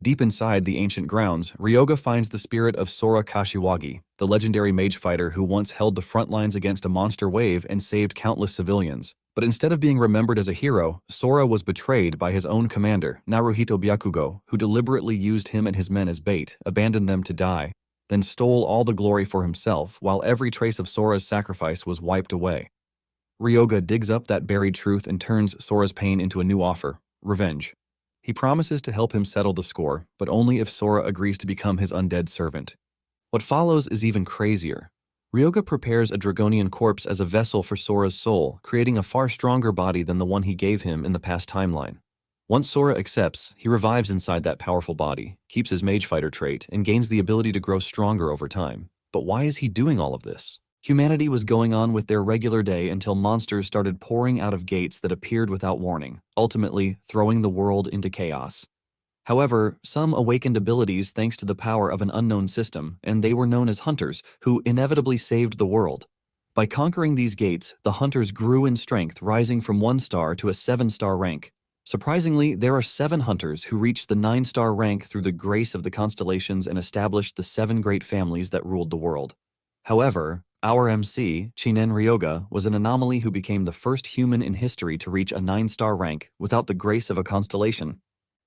Deep inside the ancient grounds, Ryoga finds the spirit of Sora Kashiwagi, the legendary mage fighter who once held the front lines against a monster wave and saved countless civilians. But instead of being remembered as a hero, Sora was betrayed by his own commander, Naruhito Byakugo, who deliberately used him and his men as bait, abandoned them to die, then stole all the glory for himself while every trace of Sora's sacrifice was wiped away. Ryoga digs up that buried truth and turns Sora's pain into a new offer: revenge. He promises to help him settle the score, but only if Sora agrees to become his undead servant. What follows is even crazier. Ryoga prepares a Dragonian corpse as a vessel for Sora's soul, creating a far stronger body than the one he gave him in the past timeline. Once Sora accepts, he revives inside that powerful body, keeps his mage fighter trait, and gains the ability to grow stronger over time. But why is he doing all of this? Humanity was going on with their regular day until monsters started pouring out of gates that appeared without warning, ultimately throwing the world into chaos. However, some awakened abilities thanks to the power of an unknown system, and they were known as hunters, who inevitably saved the world. By conquering these gates, the hunters grew in strength, rising from 1-star to a 7-star rank. Surprisingly, there are 7 hunters who reached the 9-star rank through the grace of the constellations and established the 7 great families that ruled the world. However, our MC, Chinen Ryoga, was an anomaly who became the first human in history to reach a 9-star rank without the grace of a constellation.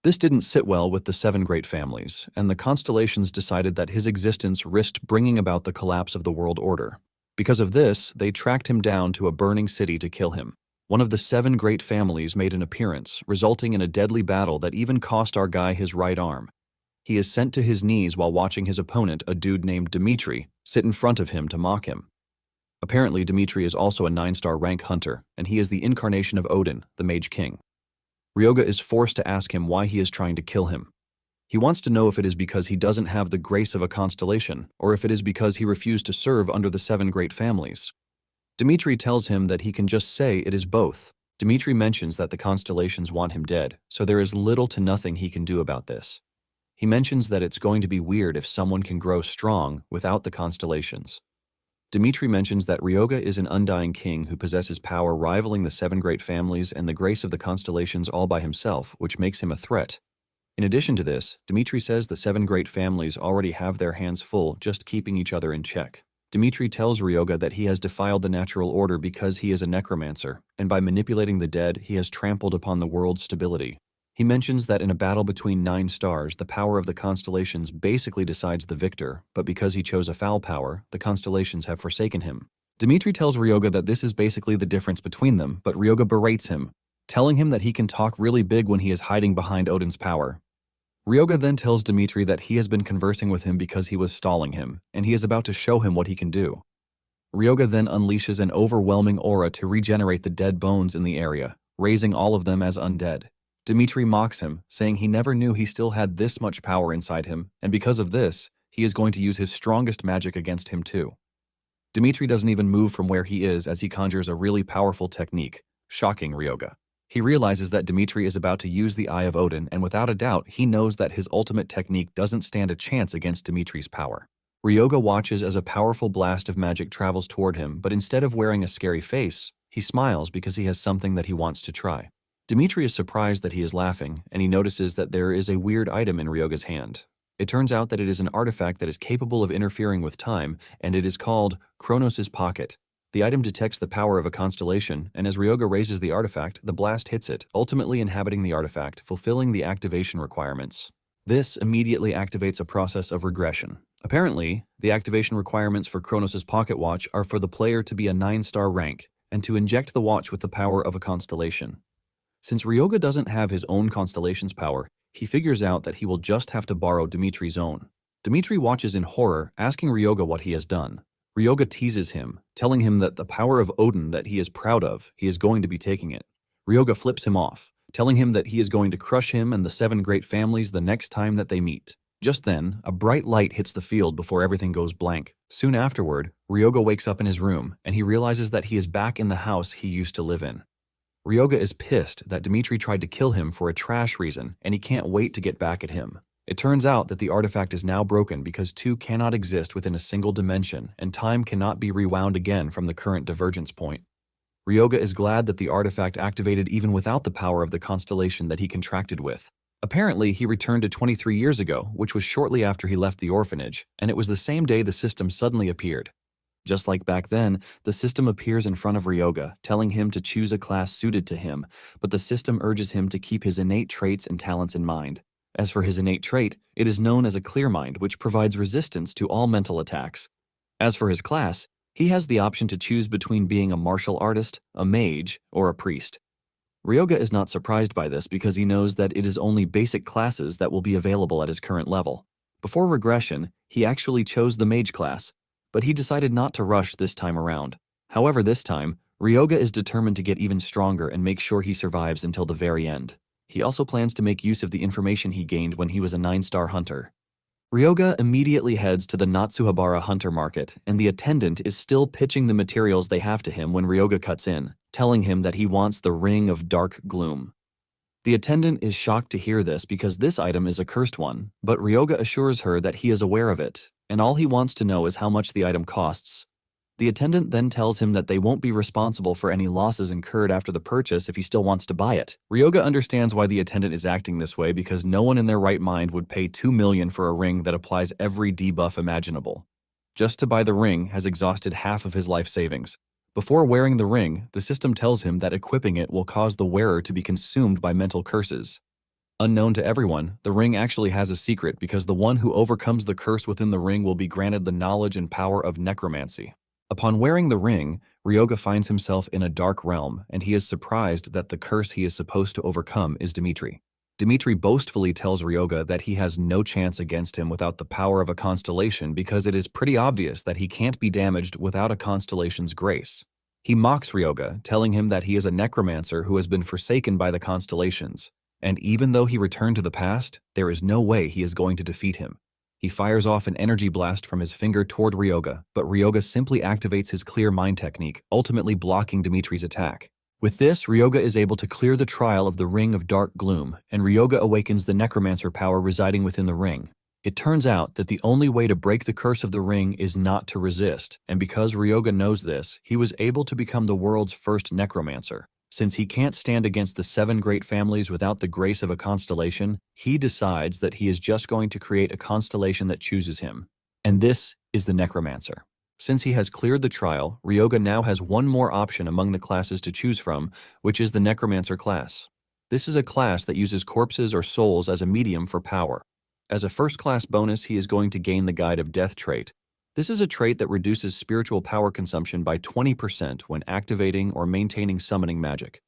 This didn't sit well with the 7 great families, and the constellations decided that his existence risked bringing about the collapse of the world order. Because of this, they tracked him down to a burning city to kill him. One of the 7 great families made an appearance, resulting in a deadly battle that even cost our guy his right arm. He is sent to his knees while watching his opponent, a dude named Dimitri, sit in front of him to mock him. Apparently, Dimitri is also a 9-star rank hunter, and he is the incarnation of Odin, the Mage King. Ryoga is forced to ask him why he is trying to kill him. He wants to know if it is because he doesn't have the grace of a constellation, or if it is because he refused to serve under the 7 great families. Dimitri tells him that he can just say it is both. Dimitri mentions that the constellations want him dead, so there is little to nothing he can do about this. He mentions that it's going to be weird if someone can grow strong without the constellations. Dimitri mentions that Ryoga is an undying king who possesses power rivaling the 7 great families and the grace of the constellations all by himself, which makes him a threat. In addition to this, Dimitri says the 7 great families already have their hands full just keeping each other in check. Dimitri tells Ryoga that he has defiled the natural order because he is a necromancer, and by manipulating the dead, he has trampled upon the world's stability. He mentions that in a battle between 9 stars, the power of the constellations basically decides the victor, but because he chose a foul power, the constellations have forsaken him. Dimitri tells Ryoga that this is basically the difference between them, but Ryoga berates him, telling him that he can talk really big when he is hiding behind Odin's power. Ryoga then tells Dimitri that he has been conversing with him because he was stalling him, and he is about to show him what he can do. Ryoga then unleashes an overwhelming aura to regenerate the dead bones in the area, raising all of them as undead. Dimitri mocks him, saying he never knew he still had this much power inside him, and because of this, he is going to use his strongest magic against him too. Dimitri doesn't even move from where he is as he conjures a really powerful technique, shocking Ryoga. He realizes that Dimitri is about to use the Eye of Odin, and without a doubt, he knows that his ultimate technique doesn't stand a chance against Dimitri's power. Ryoga watches as a powerful blast of magic travels toward him, but instead of wearing a scary face, he smiles because he has something that he wants to try. Dimitri is surprised that he is laughing, and he notices that there is a weird item in Ryoga's hand. It turns out that it is an artifact that is capable of interfering with time, and it is called Kronos' Pocket. The item detects the power of a constellation, and as Ryoga raises the artifact, the blast hits it, ultimately inhabiting the artifact, fulfilling the activation requirements. This immediately activates a process of regression. Apparently, the activation requirements for Kronos' Pocket Watch are for the player to be a 9-star rank, and to inject the watch with the power of a constellation. Since Ryoga doesn't have his own constellation's power, he figures out that he will just have to borrow Dimitri's own. Dimitri watches in horror, asking Ryoga what he has done. Ryoga teases him, telling him that the power of Odin that he is proud of, he is going to be taking it. Ryoga flips him off, telling him that he is going to crush him and the 7 great families the next time that they meet. Just then, a bright light hits the field before everything goes blank. Soon afterward, Ryoga wakes up in his room, and he realizes that he is back in the house he used to live in. Ryoga is pissed that Dimitri tried to kill him for a trash reason, and he can't wait to get back at him. It turns out that the artifact is now broken because 2 cannot exist within a single dimension, and time cannot be rewound again from the current divergence point. Ryoga is glad that the artifact activated even without the power of the constellation that he contracted with. Apparently, he returned to 23 years ago, which was shortly after he left the orphanage, and it was the same day the system suddenly appeared. Just like back then, the system appears in front of Ryoga, telling him to choose a class suited to him, but the system urges him to keep his innate traits and talents in mind. As for his innate trait, it is known as a clear mind, which provides resistance to all mental attacks. As for his class, he has the option to choose between being a martial artist, a mage, or a priest. Ryoga is not surprised by this because he knows that it is only basic classes that will be available at his current level. Before regression, he actually chose the mage class, but he decided not to rush this time around. However, this time, Ryoga is determined to get even stronger and make sure he survives until the very end. He also plans to make use of the information he gained when he was a 9-star hunter. Ryoga immediately heads to the Natsuhabara hunter market, and the attendant is still pitching the materials they have to him when Ryoga cuts in, telling him that he wants the Ring of Dark Gloom. The attendant is shocked to hear this because this item is a cursed one, but Ryoga assures her that he is aware of it, and all he wants to know is how much the item costs. The attendant then tells him that they won't be responsible for any losses incurred after the purchase if he still wants to buy it. Ryoga understands why the attendant is acting this way because no one in their right mind would pay $2 million for a ring that applies every debuff imaginable. Just to buy the ring has exhausted half of his life savings. Before wearing the ring, the system tells him that equipping it will cause the wearer to be consumed by mental curses. Unknown to everyone, the ring actually has a secret because the one who overcomes the curse within the ring will be granted the knowledge and power of necromancy. Upon wearing the ring, Ryoga finds himself in a dark realm, and he is surprised that the curse he is supposed to overcome is Dimitri. Dimitri boastfully tells Ryoga that he has no chance against him without the power of a constellation because it is pretty obvious that he can't be damaged without a constellation's grace. He mocks Ryoga, telling him that he is a necromancer who has been forsaken by the constellations, and even though he returned to the past, there is no way he is going to defeat him. He fires off an energy blast from his finger toward Ryoga, but Ryoga simply activates his clear mind technique, ultimately blocking Dimitri's attack. With this, Ryoga is able to clear the trial of the Ring of Dark Gloom, and Ryoga awakens the necromancer power residing within the ring. It turns out that the only way to break the curse of the ring is not to resist, and because Ryoga knows this, he was able to become the world's first necromancer. Since he can't stand against the 7 great families without the grace of a constellation, he decides that he is just going to create a constellation that chooses him. And this is the necromancer. Since he has cleared the trial, Ryoga now has one more option among the classes to choose from, which is the necromancer class. This is a class that uses corpses or souls as a medium for power. As a first-class bonus, he is going to gain the Guide of Death trait. This is a trait that reduces spiritual power consumption by 20% when activating or maintaining summoning magic.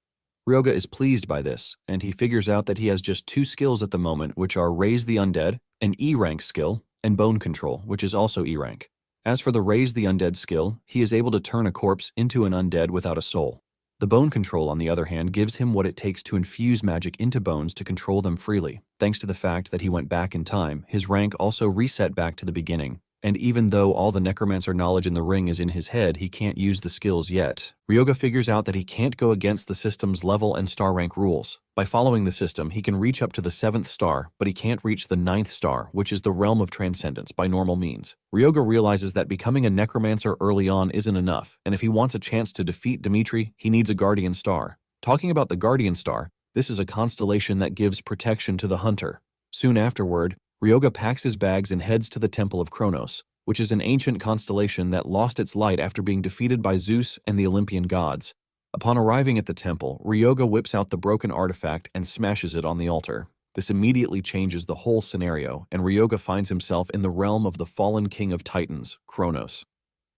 Ryoga is pleased by this, and he figures out that he has just 2 skills at the moment, which are Raise the Undead, an E-rank skill, and Bone Control, which is also E-rank. As for the Raise the Undead skill, he is able to turn a corpse into an undead without a soul. The Bone Control, on the other hand, gives him what it takes to infuse magic into bones to control them freely. Thanks to the fact that he went back in time, his rank also reset back to the beginning. And even though all the necromancer knowledge in the ring is in his head, he can't use the skills yet. Ryoga figures out that he can't go against the system's level and star rank rules. By following the system, he can reach up to the 7th star, but he can't reach the 9th star, which is the realm of transcendence, by normal means. Ryoga realizes that becoming a necromancer early on isn't enough, and if he wants a chance to defeat Dimitri, he needs a guardian star. Talking about the guardian star, this is a constellation that gives protection to the hunter. Soon afterward, Ryoga packs his bags and heads to the Temple of Kronos, which is an ancient constellation that lost its light after being defeated by Zeus and the Olympian gods. Upon arriving at the temple, Ryoga whips out the broken artifact and smashes it on the altar. This immediately changes the whole scenario, and Ryoga finds himself in the realm of the fallen king of Titans, Kronos.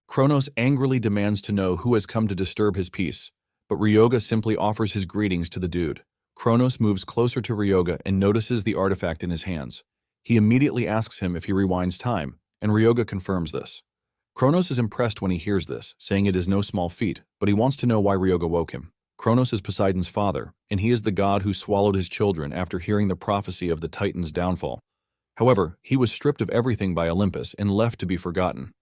Kronos angrily demands to know who has come to disturb his peace, but Ryoga simply offers his greetings to the dude. Kronos moves closer to Ryoga and notices the artifact in his hands. He immediately asks him if he rewinds time, and Ryoga confirms this. Kronos is impressed when he hears this, saying it is no small feat, but he wants to know why Ryoga woke him. Kronos is Poseidon's father, and he is the god who swallowed his children after hearing the prophecy of the Titans' downfall. However, he was stripped of everything by Olympus and left to be forgotten.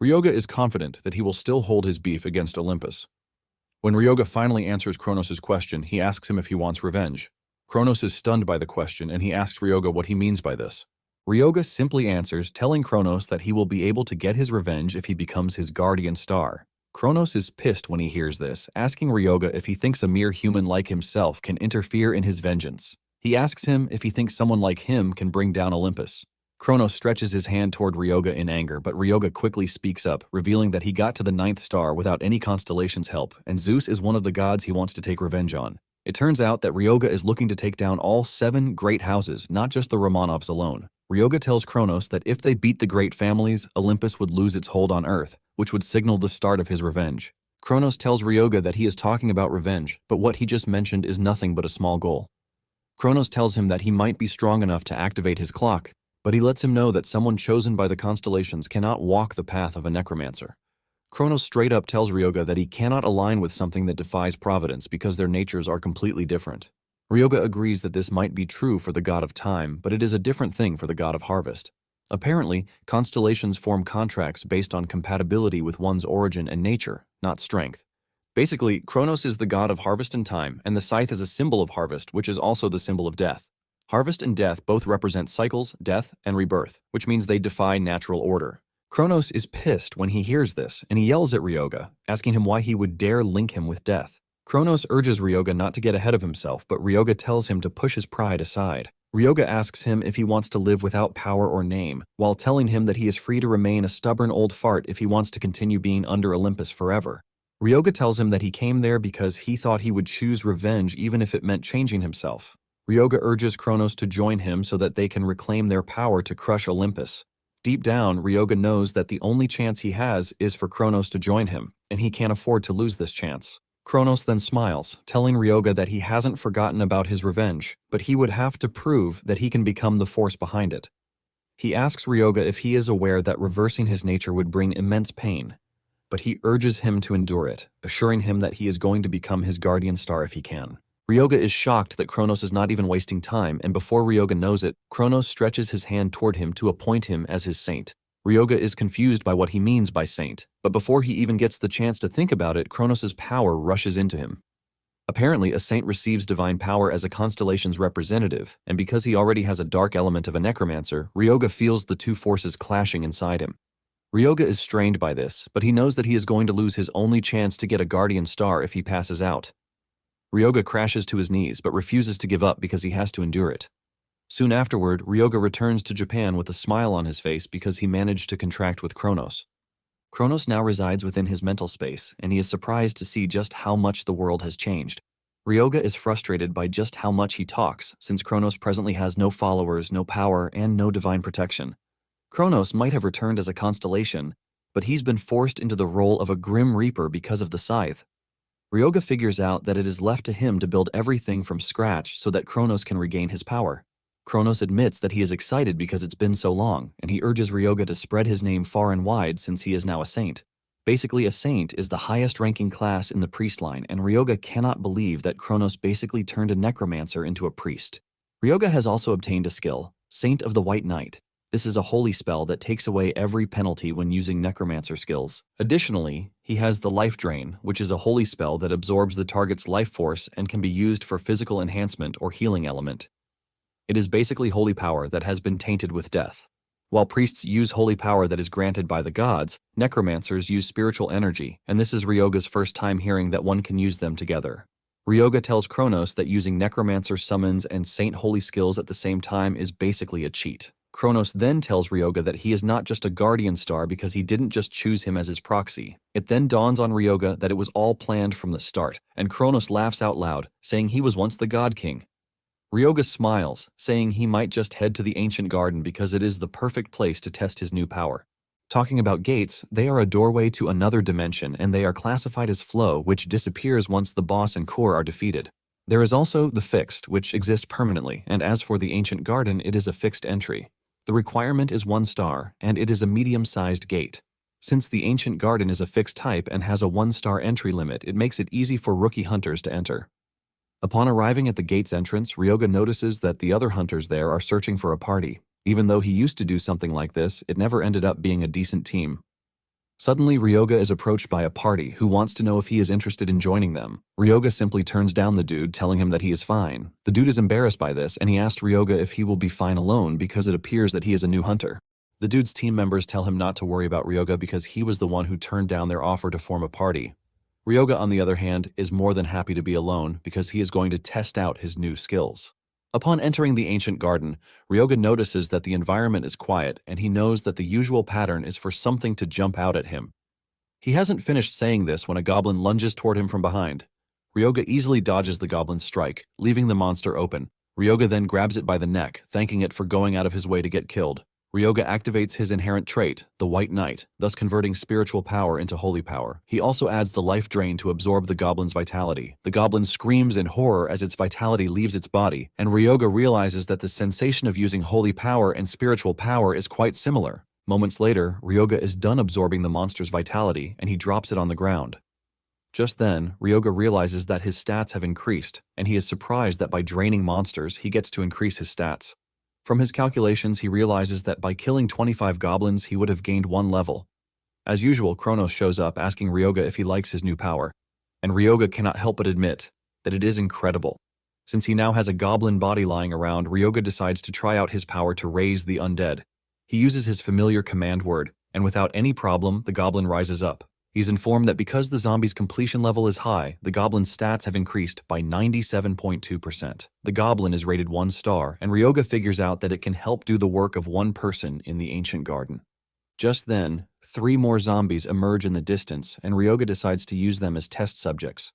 Ryoga is confident that he will still hold his beef against Olympus. When Ryoga finally answers Kronos' question, he asks him if he wants revenge. Kronos is stunned by the question, and he asks Ryoga what he means by this. Ryoga simply answers, telling Kronos that he will be able to get his revenge if he becomes his guardian star. Kronos is pissed when he hears this, asking Ryoga if he thinks a mere human like himself can interfere in his vengeance. He asks him if he thinks someone like him can bring down Olympus. Kronos stretches his hand toward Ryoga in anger, but Ryoga quickly speaks up, revealing that he got to the 9th star without any constellation's help, and Zeus is one of the gods he wants to take revenge on. It turns out that Ryoga is looking to take down all 7 great houses, not just the Romanovs alone. Ryoga tells Kronos that if they beat the great families, Olympus would lose its hold on Earth, which would signal the start of his revenge. Kronos tells Ryoga that he is talking about revenge, but what he just mentioned is nothing but a small goal. Kronos tells him that he might be strong enough to activate his clock, but he lets him know that someone chosen by the constellations cannot walk the path of a necromancer. Kronos straight up tells Ryoga that he cannot align with something that defies providence because their natures are completely different. Ryoga agrees that this might be true for the god of time, but it is a different thing for the god of harvest. Apparently, constellations form contracts based on compatibility with one's origin and nature, not strength. Basically, Kronos is the god of harvest and time, and the scythe is a symbol of harvest, which is also the symbol of death. Harvest and death both represent cycles, death, and rebirth, which means they defy natural order. Kronos is pissed when he hears this, and he yells at Ryoga, asking him why he would dare link him with death. Kronos urges Ryoga not to get ahead of himself, but Ryoga tells him to push his pride aside. Ryoga asks him if he wants to live without power or name, while telling him that he is free to remain a stubborn old fart if he wants to continue being under Olympus forever. Ryoga tells him that he came there because he thought he would choose revenge even if it meant changing himself. Ryoga urges Kronos to join him so that they can reclaim their power to crush Olympus. Deep down, Ryoga knows that the only chance he has is for Kronos to join him, and he can't afford to lose this chance. Kronos then smiles, telling Ryoga that he hasn't forgotten about his revenge, but he would have to prove that he can become the force behind it. He asks Ryoga if he is aware that reversing his nature would bring immense pain, but he urges him to endure it, assuring him that he is going to become his guardian star if he can. Ryoga is shocked that Kronos is not even wasting time, and before Ryoga knows it, Kronos stretches his hand toward him to appoint him as his saint. Ryoga is confused by what he means by saint, but before he even gets the chance to think about it, Kronos' power rushes into him. Apparently, a saint receives divine power as a constellation's representative, and because he already has a dark element of a necromancer, Ryoga feels the two forces clashing inside him. Ryoga is strained by this, but he knows that he is going to lose his only chance to get a guardian star if he passes out. Ryoga crashes to his knees, but refuses to give up because he has to endure it. Soon afterward, Ryoga returns to Japan with a smile on his face because he managed to contract with Kronos. Kronos now resides within his mental space, and he is surprised to see just how much the world has changed. Ryoga is frustrated by just how much he talks, since Kronos presently has no followers, no power, and no divine protection. Kronos might have returned as a constellation, but he's been forced into the role of a grim reaper because of the scythe. Ryoga figures out that it is left to him to build everything from scratch so that Kronos can regain his power. Kronos admits that he is excited because it's been so long, and he urges Ryoga to spread his name far and wide since he is now a saint. Basically, a saint is the highest-ranking class in the priest line, and Ryoga cannot believe that Kronos basically turned a necromancer into a priest. Ryoga has also obtained a skill, Saint of the White Knight. This is a holy spell that takes away every penalty when using necromancer skills. Additionally, he has the Life Drain, which is a holy spell that absorbs the target's life force and can be used for physical enhancement or healing element. It is basically holy power that has been tainted with death. While priests use holy power that is granted by the gods, necromancers use spiritual energy, and this is Ryoga's first time hearing that one can use them together. Ryoga tells Kronos that using necromancer summons and saint holy skills at the same time is basically a cheat. Kronos then tells Ryoga that he is not just a guardian star because he didn't just choose him as his proxy. It then dawns on Ryoga that it was all planned from the start, and Kronos laughs out loud, saying he was once the God King. Ryoga smiles, saying he might just head to the ancient garden because it is the perfect place to test his new power. Talking about gates, they are a doorway to another dimension, and they are classified as flow, which disappears once the boss and core are defeated. There is also the fixed, which exists permanently, and as for the ancient garden, it is a fixed entry. The requirement is 1 star, and it is a medium-sized gate. Since the ancient garden is a fixed type and has a 1-star entry limit, it makes it easy for rookie hunters to enter. Upon arriving at the gate's entrance, Ryoga notices that the other hunters there are searching for a party. Even though he used to do something like this, it never ended up being a decent team. Suddenly, Ryoga is approached by a party who wants to know if he is interested in joining them. Ryoga simply turns down the dude, telling him that he is fine. The dude is embarrassed by this, and he asks Ryoga if he will be fine alone because it appears that he is a new hunter. The dude's team members tell him not to worry about Ryoga because he was the one who turned down their offer to form a party. Ryoga, on the other hand, is more than happy to be alone because he is going to test out his new skills. Upon entering the ancient garden, Ryoga notices that the environment is quiet and he knows that the usual pattern is for something to jump out at him. He hasn't finished saying this when a goblin lunges toward him from behind. Ryoga easily dodges the goblin's strike, leaving the monster open. Ryoga then grabs it by the neck, thanking it for going out of his way to get killed. Ryoga activates his inherent trait, the White Knight, thus converting spiritual power into holy power. He also adds the life drain to absorb the goblin's vitality. The goblin screams in horror as its vitality leaves its body, and Ryoga realizes that the sensation of using holy power and spiritual power is quite similar. Moments later, Ryoga is done absorbing the monster's vitality, and he drops it on the ground. Just then, Ryoga realizes that his stats have increased, and he is surprised that by draining monsters, he gets to increase his stats. From his calculations, he realizes that by killing 25 goblins, he would have gained 1 level. As usual, Kronos shows up asking Ryoga if he likes his new power, and Ryoga cannot help but admit that it is incredible. Since he now has a goblin body lying around, Ryoga decides to try out his power to raise the undead. He uses his familiar command word, and without any problem, the goblin rises up. He's informed that because the zombie's completion level is high, the goblin's stats have increased by 97.2%. The goblin is rated 1 star, and Ryoga figures out that it can help do the work of 1 person in the ancient garden. Just then, 3 more zombies emerge in the distance, and Ryoga decides to use them as test subjects.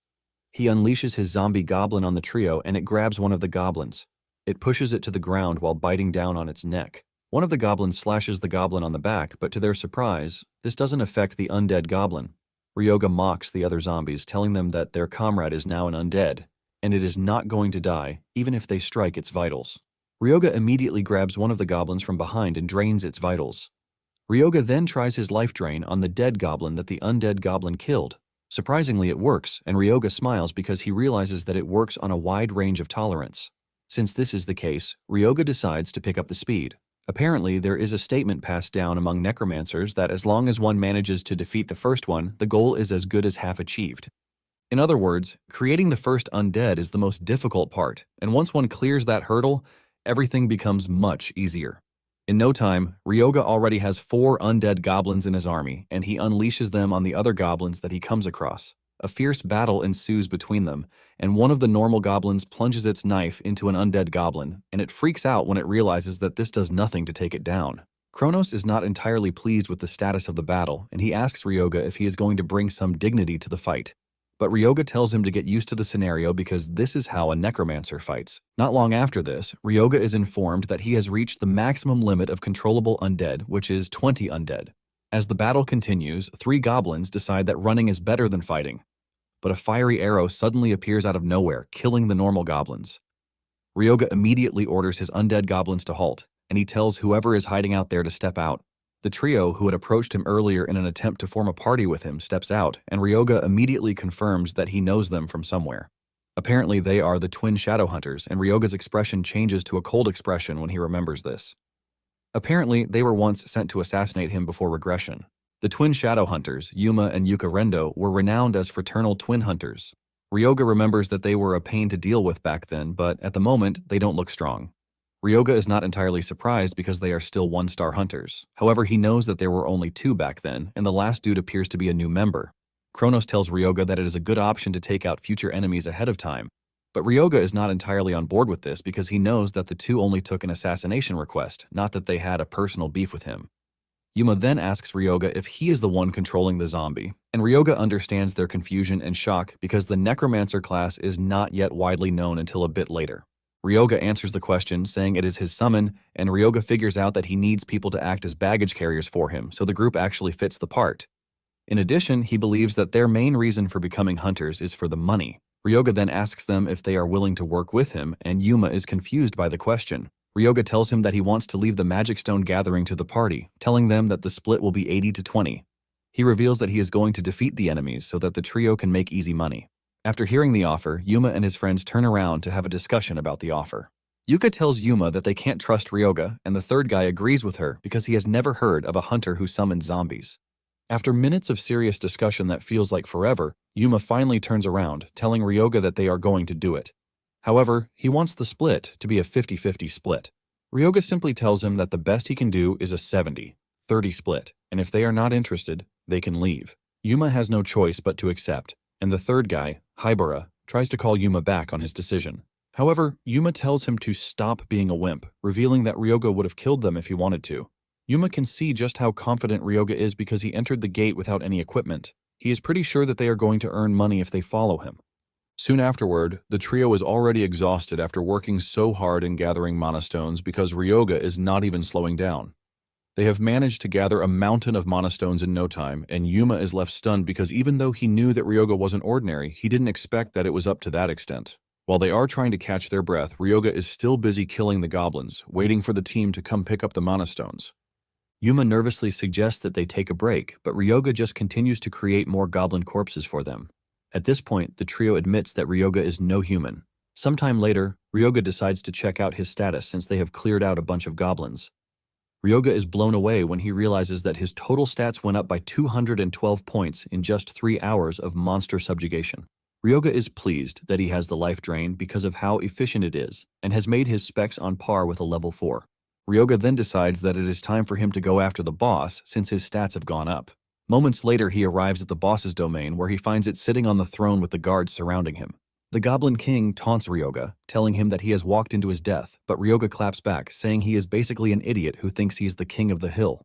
He unleashes his zombie goblin on the trio, and it grabs one of the goblins. It pushes it to the ground while biting down on its neck. One of the goblins slashes the goblin on the back, but to their surprise, this doesn't affect the undead goblin. Ryoga mocks the other zombies, telling them that their comrade is now an undead, and it is not going to die, even if they strike its vitals. Ryoga immediately grabs one of the goblins from behind and drains its vitals. Ryoga then tries his life drain on the dead goblin that the undead goblin killed. Surprisingly, it works, and Ryoga smiles because he realizes that it works on a wide range of tolerance. Since this is the case, Ryoga decides to pick up the speed. Apparently, there is a statement passed down among necromancers that as long as one manages to defeat the first one, the goal is as good as half achieved. In other words, creating the first undead is the most difficult part, and once one clears that hurdle, everything becomes much easier. In no time, Ryoga already has 4 undead goblins in his army, and he unleashes them on the other goblins that he comes across. A fierce battle ensues between them, and one of the normal goblins plunges its knife into an undead goblin, and it freaks out when it realizes that this does nothing to take it down. Kronos is not entirely pleased with the status of the battle, and he asks Ryoga if he is going to bring some dignity to the fight. But Ryoga tells him to get used to the scenario because this is how a necromancer fights. Not long after this, Ryoga is informed that he has reached the maximum limit of controllable undead, which is 20 undead. As the battle continues, 3 goblins decide that running is better than fighting. But a fiery arrow suddenly appears out of nowhere, killing the normal goblins. Ryoga immediately orders his undead goblins to halt, and he tells whoever is hiding out there to step out. The trio, who had approached him earlier in an attempt to form a party with him, steps out, and Ryoga immediately confirms that he knows them from somewhere. Apparently, they are the twin shadow hunters, and Ryoga's expression changes to a cold expression when he remembers this. Apparently, they were once sent to assassinate him before regression. The twin shadow hunters, Yuma and Yuka Rendo, were renowned as fraternal twin hunters. Ryoga remembers that they were a pain to deal with back then, but at the moment, they don't look strong. Ryoga is not entirely surprised because they are still 1-star hunters. However, he knows that there were only 2 back then, and the last dude appears to be a new member. Kronos tells Ryoga that it is a good option to take out future enemies ahead of time, but Ryoga is not entirely on board with this because he knows that the 2 only took an assassination request, not that they had a personal beef with him. Yuma then asks Ryoga if he is the one controlling the zombie, and Ryoga understands their confusion and shock because the necromancer class is not yet widely known until a bit later. Ryoga answers the question, saying it is his summon, and Ryoga figures out that he needs people to act as baggage carriers for him, so the group actually fits the part. In addition, he believes that their main reason for becoming hunters is for the money. Ryoga then asks them if they are willing to work with him, and Yuma is confused by the question. Ryoga tells him that he wants to leave the Magic Stone gathering to the party, telling them that the split will be 80-20. He reveals that he is going to defeat the enemies so that the trio can make easy money. After hearing the offer, Yuma and his friends turn around to have a discussion about the offer. Yuka tells Yuma that they can't trust Ryoga, and the third guy agrees with her because he has never heard of a hunter who summons zombies. After minutes of serious discussion that feels like forever, Yuma finally turns around, telling Ryoga that they are going to do it. However, he wants the split to be a 50-50 split. Ryoga simply tells him that the best he can do is a 70-30 split, and if they are not interested, they can leave. Yuma has no choice but to accept, and the third guy, Haibara, tries to call Yuma back on his decision. However, Yuma tells him to stop being a wimp, revealing that Ryoga would have killed them if he wanted to. Yuma can see just how confident Ryoga is because he entered the gate without any equipment. He is pretty sure that they are going to earn money if they follow him. Soon afterward, the trio is already exhausted after working so hard in gathering mana stones because Ryoga is not even slowing down. They have managed to gather a mountain of mana stones in no time, and Yuma is left stunned because even though he knew that Ryoga wasn't ordinary, he didn't expect that it was up to that extent. While they are trying to catch their breath, Ryoga is still busy killing the goblins, waiting for the team to come pick up the mana stones. Yuma nervously suggests that they take a break, but Ryoga just continues to create more goblin corpses for them. At this point, the trio admits that Ryoga is no human. Sometime later, Ryoga decides to check out his status since they have cleared out a bunch of goblins. Ryoga is blown away when he realizes that his total stats went up by 212 points in just 3 hours of monster subjugation. Ryoga is pleased that he has the life drain because of how efficient it is, and has made his specs on par with a level 4. Ryoga then decides that it is time for him to go after the boss since his stats have gone up. Moments later, he arrives at the boss's domain where he finds it sitting on the throne with the guards surrounding him. The Goblin King taunts Ryoga, telling him that he has walked into his death, but Ryoga claps back, saying he is basically an idiot who thinks he is the king of the hill.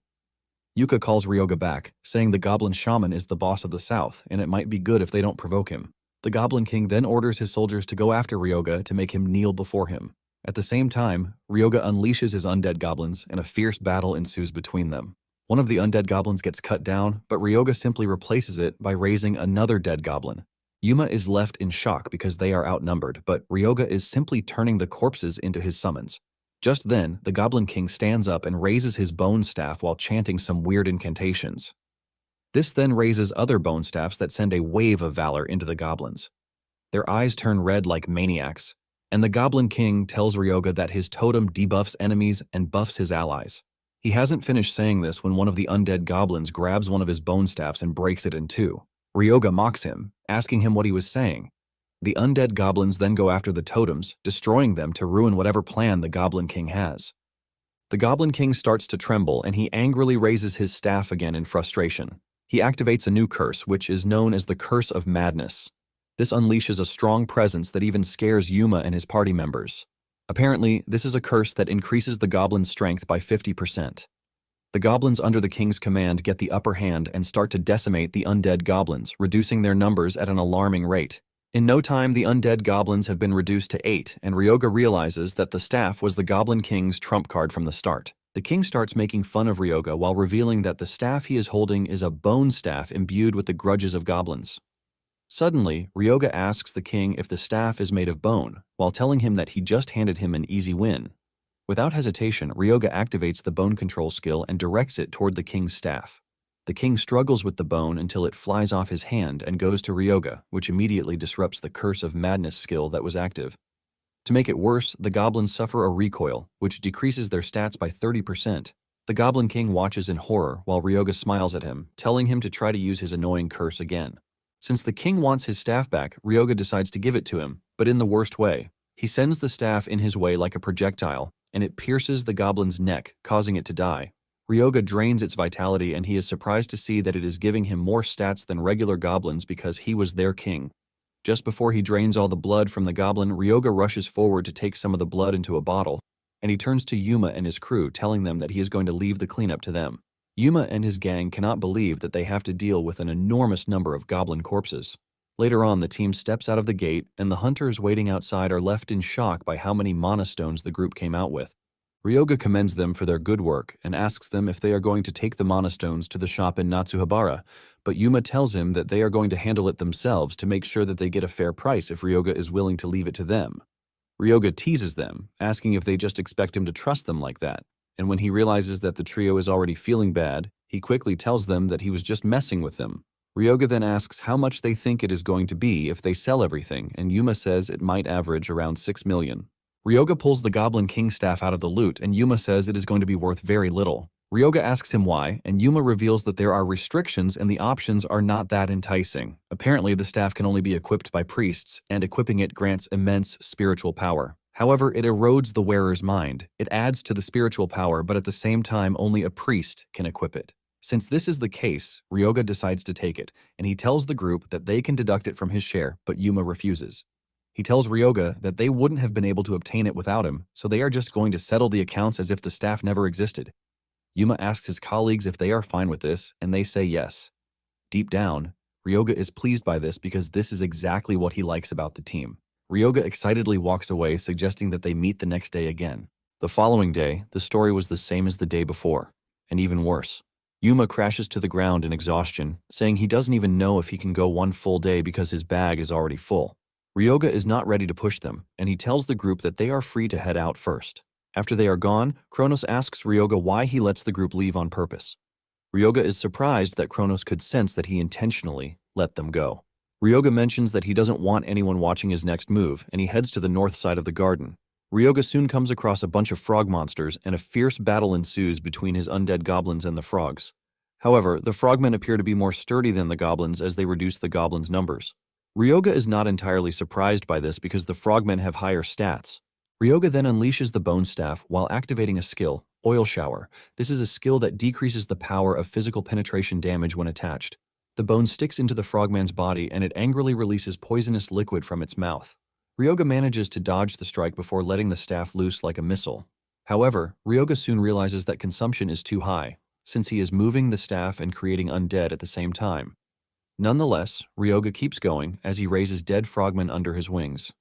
Yuka calls Ryoga back, saying the Goblin Shaman is the boss of the south, and it might be good if they don't provoke him. The Goblin King then orders his soldiers to go after Ryoga to make him kneel before him. At the same time, Ryoga unleashes his undead goblins, and a fierce battle ensues between them. One of the undead goblins gets cut down, but Ryoga simply replaces it by raising another dead goblin. Yuma is left in shock because they are outnumbered, but Ryoga is simply turning the corpses into his summons. Just then, the Goblin King stands up and raises his bone staff while chanting some weird incantations. This then raises other bone staffs that send a wave of valor into the goblins. Their eyes turn red like maniacs, and the Goblin King tells Ryoga that his totem debuffs enemies and buffs his allies. He hasn't finished saying this when one of the undead goblins grabs one of his bone staffs and breaks it in two. Ryoga mocks him, asking him what he was saying. The undead goblins then go after the totems, destroying them to ruin whatever plan the Goblin King has. The Goblin King starts to tremble and he angrily raises his staff again in frustration. He activates a new curse, which is known as the Curse of Madness. This unleashes a strong presence that even scares Yuma and his party members. Apparently, this is a curse that increases the goblin's strength by 50%. The goblins under the king's command get the upper hand and start to decimate the undead goblins, reducing their numbers at an alarming rate. In no time, the undead goblins have been reduced to 8, and Ryoga realizes that the staff was the Goblin King's trump card from the start. The king starts making fun of Ryoga while revealing that the staff he is holding is a bone staff imbued with the grudges of goblins. Suddenly, Ryoga asks the king if the staff is made of bone, while telling him that he just handed him an easy win. Without hesitation, Ryoga activates the bone control skill and directs it toward the king's staff. The king struggles with the bone until it flies off his hand and goes to Ryoga, which immediately disrupts the Curse of Madness skill that was active. To make it worse, the goblins suffer a recoil, which decreases their stats by 30%. The Goblin King watches in horror while Ryoga smiles at him, telling him to try to use his annoying curse again. Since the king wants his staff back, Ryoga decides to give it to him, but in the worst way. He sends the staff in his way like a projectile, and it pierces the goblin's neck, causing it to die. Ryoga drains its vitality and he is surprised to see that it is giving him more stats than regular goblins because he was their king. Just before he drains all the blood from the goblin, Ryoga rushes forward to take some of the blood into a bottle, and he turns to Yuma and his crew, telling them that he is going to leave the cleanup to them. Yuma and his gang cannot believe that they have to deal with an enormous number of goblin corpses. Later on, the team steps out of the gate, and the hunters waiting outside are left in shock by how many mana stones the group came out with. Ryoga commends them for their good work and asks them if they are going to take the mana stones to the shop in Natsuhabara, but Yuma tells him that they are going to handle it themselves to make sure that they get a fair price if Ryoga is willing to leave it to them. Ryoga teases them, asking if they just expect him to trust them like that, and when he realizes that the trio is already feeling bad, he quickly tells them that he was just messing with them. Ryoga then asks how much they think it is going to be if they sell everything, and Yuma says it might average around 6 million. Ryoga pulls the Goblin King staff out of the loot, and Yuma says it is going to be worth very little. Ryoga asks him why, and Yuma reveals that there are restrictions and the options are not that enticing. Apparently, the staff can only be equipped by priests, and equipping it grants immense spiritual power. However, it erodes the wearer's mind. It adds to the spiritual power, but at the same time, only a priest can equip it. Since this is the case, Ryoga decides to take it, and he tells the group that they can deduct it from his share, but Yuma refuses. He tells Ryoga that they wouldn't have been able to obtain it without him, so they are just going to settle the accounts as if the staff never existed. Yuma asks his colleagues if they are fine with this, and they say yes. Deep down, Ryoga is pleased by this because this is exactly what he likes about the team. Ryoga excitedly walks away, suggesting that they meet the next day again. The following day, the story was the same as the day before, and even worse. Yuma crashes to the ground in exhaustion, saying he doesn't even know if he can go one full day because his bag is already full. Ryoga is not ready to push them, and he tells the group that they are free to head out first. After they are gone, Kronos asks Ryoga why he lets the group leave on purpose. Ryoga is surprised that Kronos could sense that he intentionally let them go. Ryoga mentions that he doesn't want anyone watching his next move, and he heads to the north side of the garden. Ryoga soon comes across a bunch of frog monsters, and a fierce battle ensues between his undead goblins and the frogs. However, the frogmen appear to be more sturdy than the goblins as they reduce the goblins' numbers. Ryoga is not entirely surprised by this because the frogmen have higher stats. Ryoga then unleashes the bone staff while activating a skill, Oil Shower. This is a skill that decreases the power of physical penetration damage when attached. The bone sticks into the frogman's body and it angrily releases poisonous liquid from its mouth. Ryoga manages to dodge the strike before letting the staff loose like a missile. However, Ryoga soon realizes that consumption is too high, since he is moving the staff and creating undead at the same time. Nonetheless, Ryoga keeps going as he raises dead frogmen under his wings.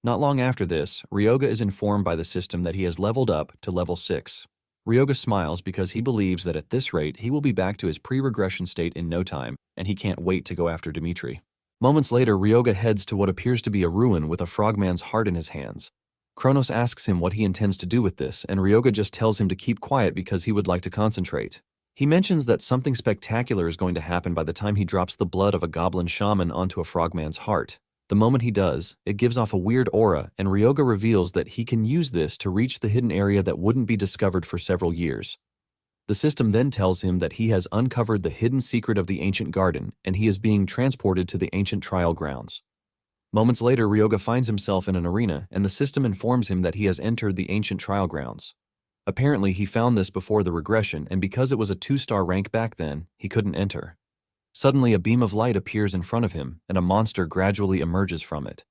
Not long after this, Ryoga is informed by the system that he has leveled up to level 6. Ryoga smiles because he believes that at this rate he will be back to his pre-regression state in no time, and he can't wait to go after Dimitri. Moments later, Ryoga heads to what appears to be a ruin with a frogman's heart in his hands. Kronos asks him what he intends to do with this, and Ryoga just tells him to keep quiet because he would like to concentrate. He mentions that something spectacular is going to happen by the time he drops the blood of a goblin shaman onto a frogman's heart. The moment he does, it gives off a weird aura, and Ryoga reveals that he can use this to reach the hidden area that wouldn't be discovered for several years. The system then tells him that he has uncovered the hidden secret of the ancient garden, and he is being transported to the ancient trial grounds. Moments later, Ryoga finds himself in an arena, and the system informs him that he has entered the ancient trial grounds. Apparently, he found this before the regression, and because it was a 2-star rank back then, he couldn't enter. Suddenly, a beam of light appears in front of him, and a monster gradually emerges from it.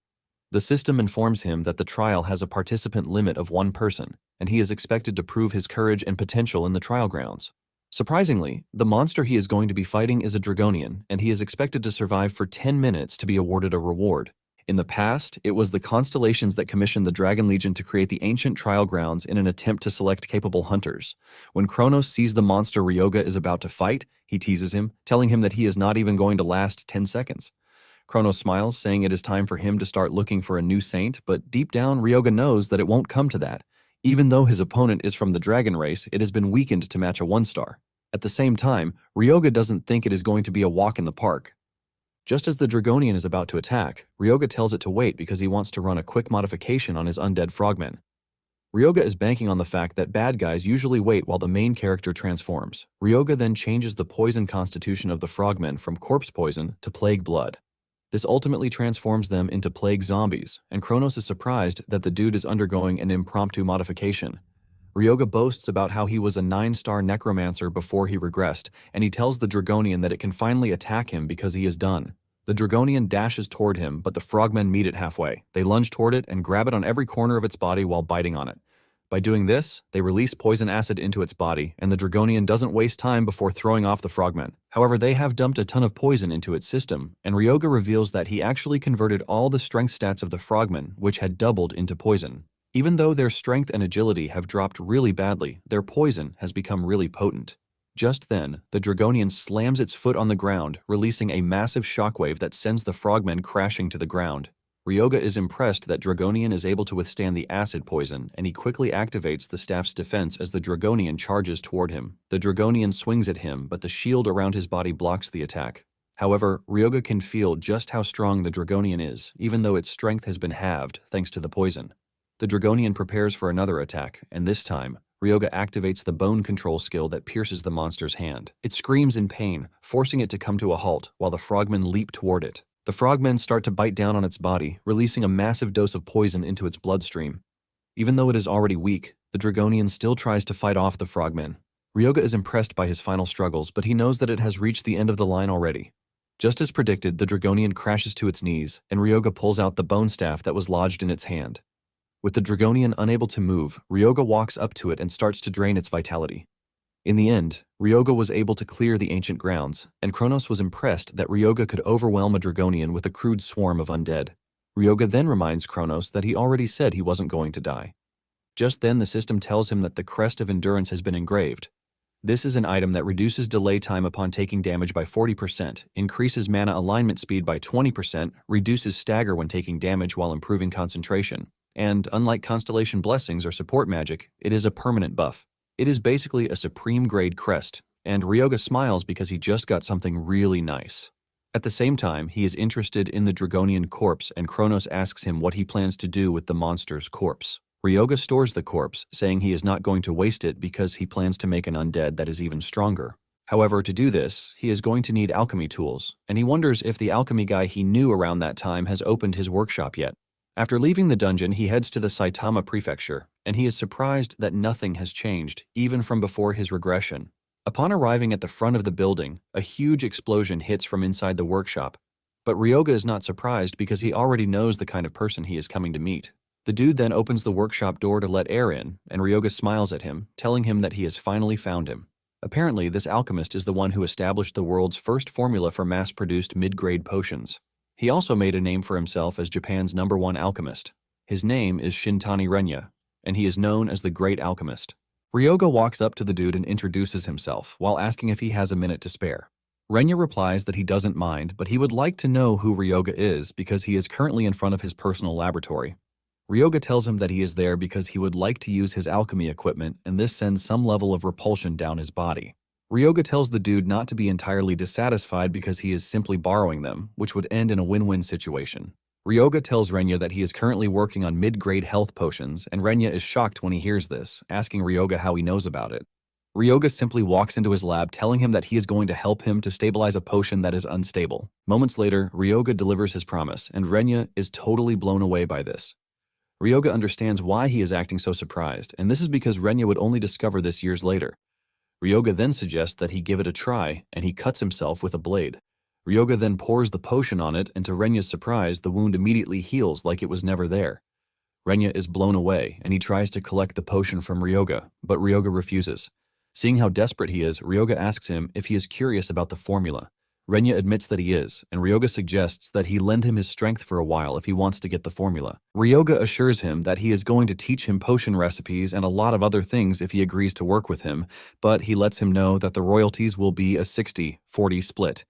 The system informs him that the trial has a participant limit of 1 person, and he is expected to prove his courage and potential in the trial grounds. Surprisingly, the monster he is going to be fighting is a Dragonian, and he is expected to survive for 10 minutes to be awarded a reward. In the past, it was the Constellations that commissioned the Dragon Legion to create the ancient trial grounds in an attempt to select capable hunters. When Kronos sees the monster Ryoga is about to fight, he teases him, telling him that he is not even going to last 10 seconds. Kronos smiles, saying it is time for him to start looking for a new saint, but deep down, Ryoga knows that it won't come to that. Even though his opponent is from the dragon race, it has been weakened to match a 1-star. At the same time, Ryoga doesn't think it is going to be a walk in the park. Just as the Dragonian is about to attack, Ryoga tells it to wait because he wants to run a quick modification on his undead frogmen. Ryoga is banking on the fact that bad guys usually wait while the main character transforms. Ryoga then changes the poison constitution of the frogmen from corpse poison to plague blood. This ultimately transforms them into plague zombies, and Kronos is surprised that the dude is undergoing an impromptu modification. Ryoga boasts about how he was a 9-star necromancer before he regressed, and he tells the Dragonian that it can finally attack him because he is done. The Dragonian dashes toward him, but the frogmen meet it halfway. They lunge toward it and grab it on every corner of its body while biting on it. By doing this, they release poison acid into its body, and the Dragonian doesn't waste time before throwing off the frogmen. However, they have dumped a ton of poison into its system, and Ryoga reveals that he actually converted all the strength stats of the frogmen, which had doubled, into poison. Even though their strength and agility have dropped really badly, their poison has become really potent. Just then, the Dragonian slams its foot on the ground, releasing a massive shockwave that sends the frogmen crashing to the ground. Ryoga is impressed that Dragonian is able to withstand the acid poison, and he quickly activates the staff's defense as the Dragonian charges toward him. The Dragonian swings at him, but the shield around his body blocks the attack. However, Ryoga can feel just how strong the Dragonian is, even though its strength has been halved thanks to the poison. The Dragonian prepares for another attack, and this time, Ryoga activates the bone control skill that pierces the monster's hand. It screams in pain, forcing it to come to a halt, while the frogmen leap toward it. The frogmen start to bite down on its body, releasing a massive dose of poison into its bloodstream. Even though it is already weak, the Dragonian still tries to fight off the frogmen. Ryoga is impressed by his final struggles, but he knows that it has reached the end of the line already. Just as predicted, the Dragonian crashes to its knees, and Ryoga pulls out the bone staff that was lodged in its hand. With the Dragonian unable to move, Ryoga walks up to it and starts to drain its vitality. In the end, Ryoga was able to clear the ancient grounds, and Kronos was impressed that Ryoga could overwhelm a Dragonian with a crude swarm of undead. Ryoga then reminds Kronos that he already said he wasn't going to die. Just then, the system tells him that the Crest of Endurance has been engraved. This is an item that reduces delay time upon taking damage by 40%, increases mana alignment speed by 20%, reduces stagger when taking damage while improving concentration, and, unlike Constellation Blessings or support magic, it is a permanent buff. It is basically a supreme-grade crest, and Ryoga smiles because he just got something really nice. At the same time, he is interested in the Dragonian corpse, and Kronos asks him what he plans to do with the monster's corpse. Ryoga stores the corpse, saying he is not going to waste it because he plans to make an undead that is even stronger. However, to do this, he is going to need alchemy tools, and he wonders if the alchemy guy he knew around that time has opened his workshop yet. After leaving the dungeon, he heads to the Saitama Prefecture, and he is surprised that nothing has changed, even from before his regression. Upon arriving at the front of the building, a huge explosion hits from inside the workshop. But Ryoga is not surprised because he already knows the kind of person he is coming to meet. The dude then opens the workshop door to let air in, and Ryoga smiles at him, telling him that he has finally found him. Apparently, this alchemist is the one who established the world's first formula for mass-produced mid-grade potions. He also made a name for himself as Japan's #1 alchemist. His name is Shintani Renya, and he is known as the Great Alchemist. Ryoga walks up to the dude and introduces himself, while asking if he has a minute to spare. Renya replies that he doesn't mind, but he would like to know who Ryoga is because he is currently in front of his personal laboratory. Ryoga tells him that he is there because he would like to use his alchemy equipment, and this sends some level of repulsion down his body. Ryoga tells the dude not to be entirely dissatisfied because he is simply borrowing them, which would end in a win-win situation. Ryoga tells Renya that he is currently working on mid-grade health potions, and Renya is shocked when he hears this, asking Ryoga how he knows about it. Ryoga simply walks into his lab, telling him that he is going to help him to stabilize a potion that is unstable. Moments later, Ryoga delivers his promise, and Renya is totally blown away by this. Ryoga understands why he is acting so surprised, and this is because Renya would only discover this years later. Ryoga then suggests that he give it a try, and he cuts himself with a blade. Ryoga then pours the potion on it, and to Renya's surprise, the wound immediately heals like it was never there. Renya is blown away, and he tries to collect the potion from Ryoga, but Ryoga refuses. Seeing how desperate he is, Ryoga asks him if he is curious about the formula. Renya admits that he is, and Ryoga suggests that he lend him his strength for a while if he wants to get the formula. Ryoga assures him that he is going to teach him potion recipes and a lot of other things if he agrees to work with him, but he lets him know that the royalties will be a 60-40 split.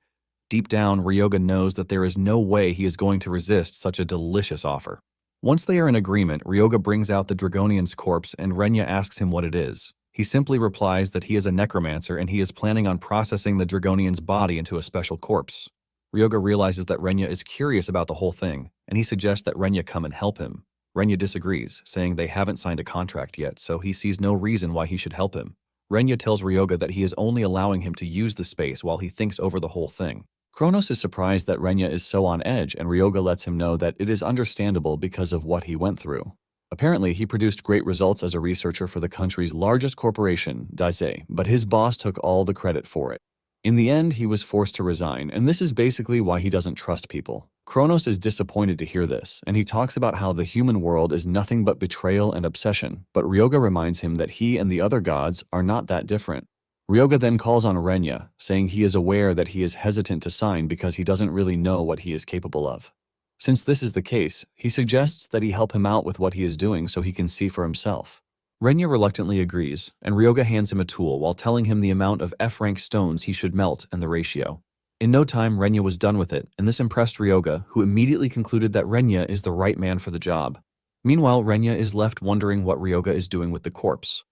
Deep down, Ryoga knows that there is no way he is going to resist such a delicious offer. Once they are in agreement, Ryoga brings out the Dragonian's corpse and Renya asks him what it is. He simply replies that he is a necromancer and he is planning on processing the Dragonian's body into a special corpse. Ryoga realizes that Renya is curious about the whole thing, and he suggests that Renya come and help him. Renya disagrees, saying they haven't signed a contract yet, so he sees no reason why he should help him. Renya tells Ryoga that he is only allowing him to use the space while he thinks over the whole thing. Kronos is surprised that Renya is so on edge, and Ryoga lets him know that it is understandable because of what he went through. Apparently, he produced great results as a researcher for the country's largest corporation, Daisei, but his boss took all the credit for it. In the end, he was forced to resign, and this is basically why he doesn't trust people. Kronos is disappointed to hear this, and he talks about how the human world is nothing but betrayal and obsession, but Ryoga reminds him that he and the other gods are not that different. Ryoga then calls on Renya, saying he is aware that he is hesitant to sign because he doesn't really know what he is capable of. Since this is the case, he suggests that he help him out with what he is doing so he can see for himself. Renya reluctantly agrees, and Ryoga hands him a tool while telling him the amount of F-rank stones he should melt and the ratio. In no time, Renya was done with it, and this impressed Ryoga, who immediately concluded that Renya is the right man for the job. Meanwhile, Renya is left wondering what Ryoga is doing with the corpse.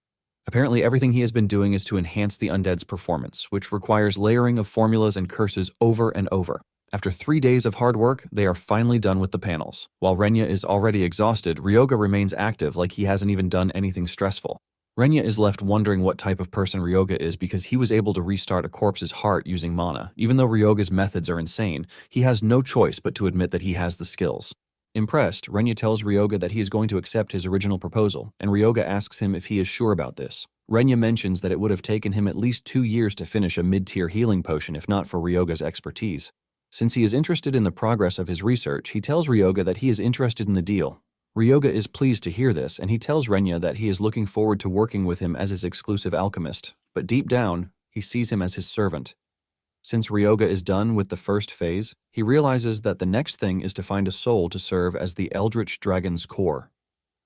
Apparently, everything he has been doing is to enhance the undead's performance, which requires layering of formulas and curses over and over. After 3 days of hard work, they are finally done with the panels. While Renya is already exhausted, Ryoga remains active like he hasn't even done anything stressful. Renya is left wondering what type of person Ryoga is because he was able to restart a corpse's heart using mana. Even though Ryoga's methods are insane, he has no choice but to admit that he has the skills. Impressed, Renya tells Ryoga that he is going to accept his original proposal, and Ryoga asks him if he is sure about this. Renya mentions that it would have taken him at least 2 years to finish a mid-tier healing potion if not for Ryoga's expertise. Since he is interested in the progress of his research, he tells Ryoga that he is interested in the deal. Ryoga is pleased to hear this, and he tells Renya that he is looking forward to working with him as his exclusive alchemist, but deep down, he sees him as his servant. Since Ryoga is done with the first phase, he realizes that the next thing is to find a soul to serve as the Eldritch Dragon's core.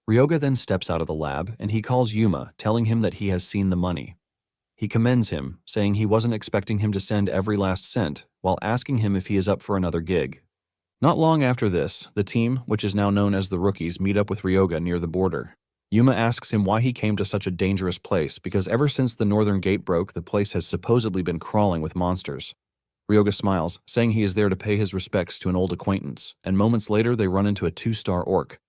Ryoga then steps out of the lab, and he calls Yuma, telling him that he has seen the money. He commends him, saying he wasn't expecting him to send every last cent, while asking him if he is up for another gig. Not long after this, the team, which is now known as the Rookies, meet up with Ryoga near the border. Yuma asks him why he came to such a dangerous place, because ever since the northern gate broke, the place has supposedly been crawling with monsters. Ryoga smiles, saying he is there to pay his respects to an old acquaintance, and moments later they run into a 2-star orc.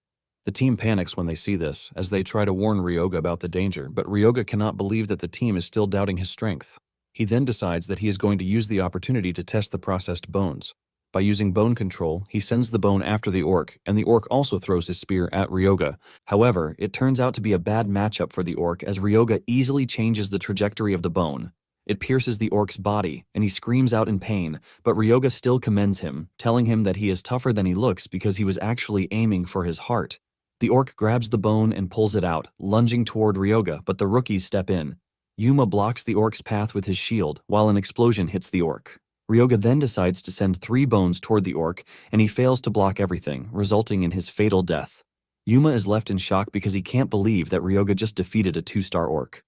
The team panics when they see this, as they try to warn Ryoga about the danger, but Ryoga cannot believe that the team is still doubting his strength. He then decides that he is going to use the opportunity to test the processed bones. By using bone control, he sends the bone after the orc, and the orc also throws his spear at Ryoga. However, it turns out to be a bad matchup for the orc, as Ryoga easily changes the trajectory of the bone. It pierces the orc's body, and he screams out in pain, but Ryoga still commends him, telling him that he is tougher than he looks because he was actually aiming for his heart. The orc grabs the bone and pulls it out, lunging toward Ryoga, but the rookies step in. Yuma blocks the orc's path with his shield, while an explosion hits the orc. Ryoga then decides to send 3 bones toward the orc, and he fails to block everything, resulting in his fatal death. Yuma is left in shock because he can't believe that Ryoga just defeated a 2-star orc.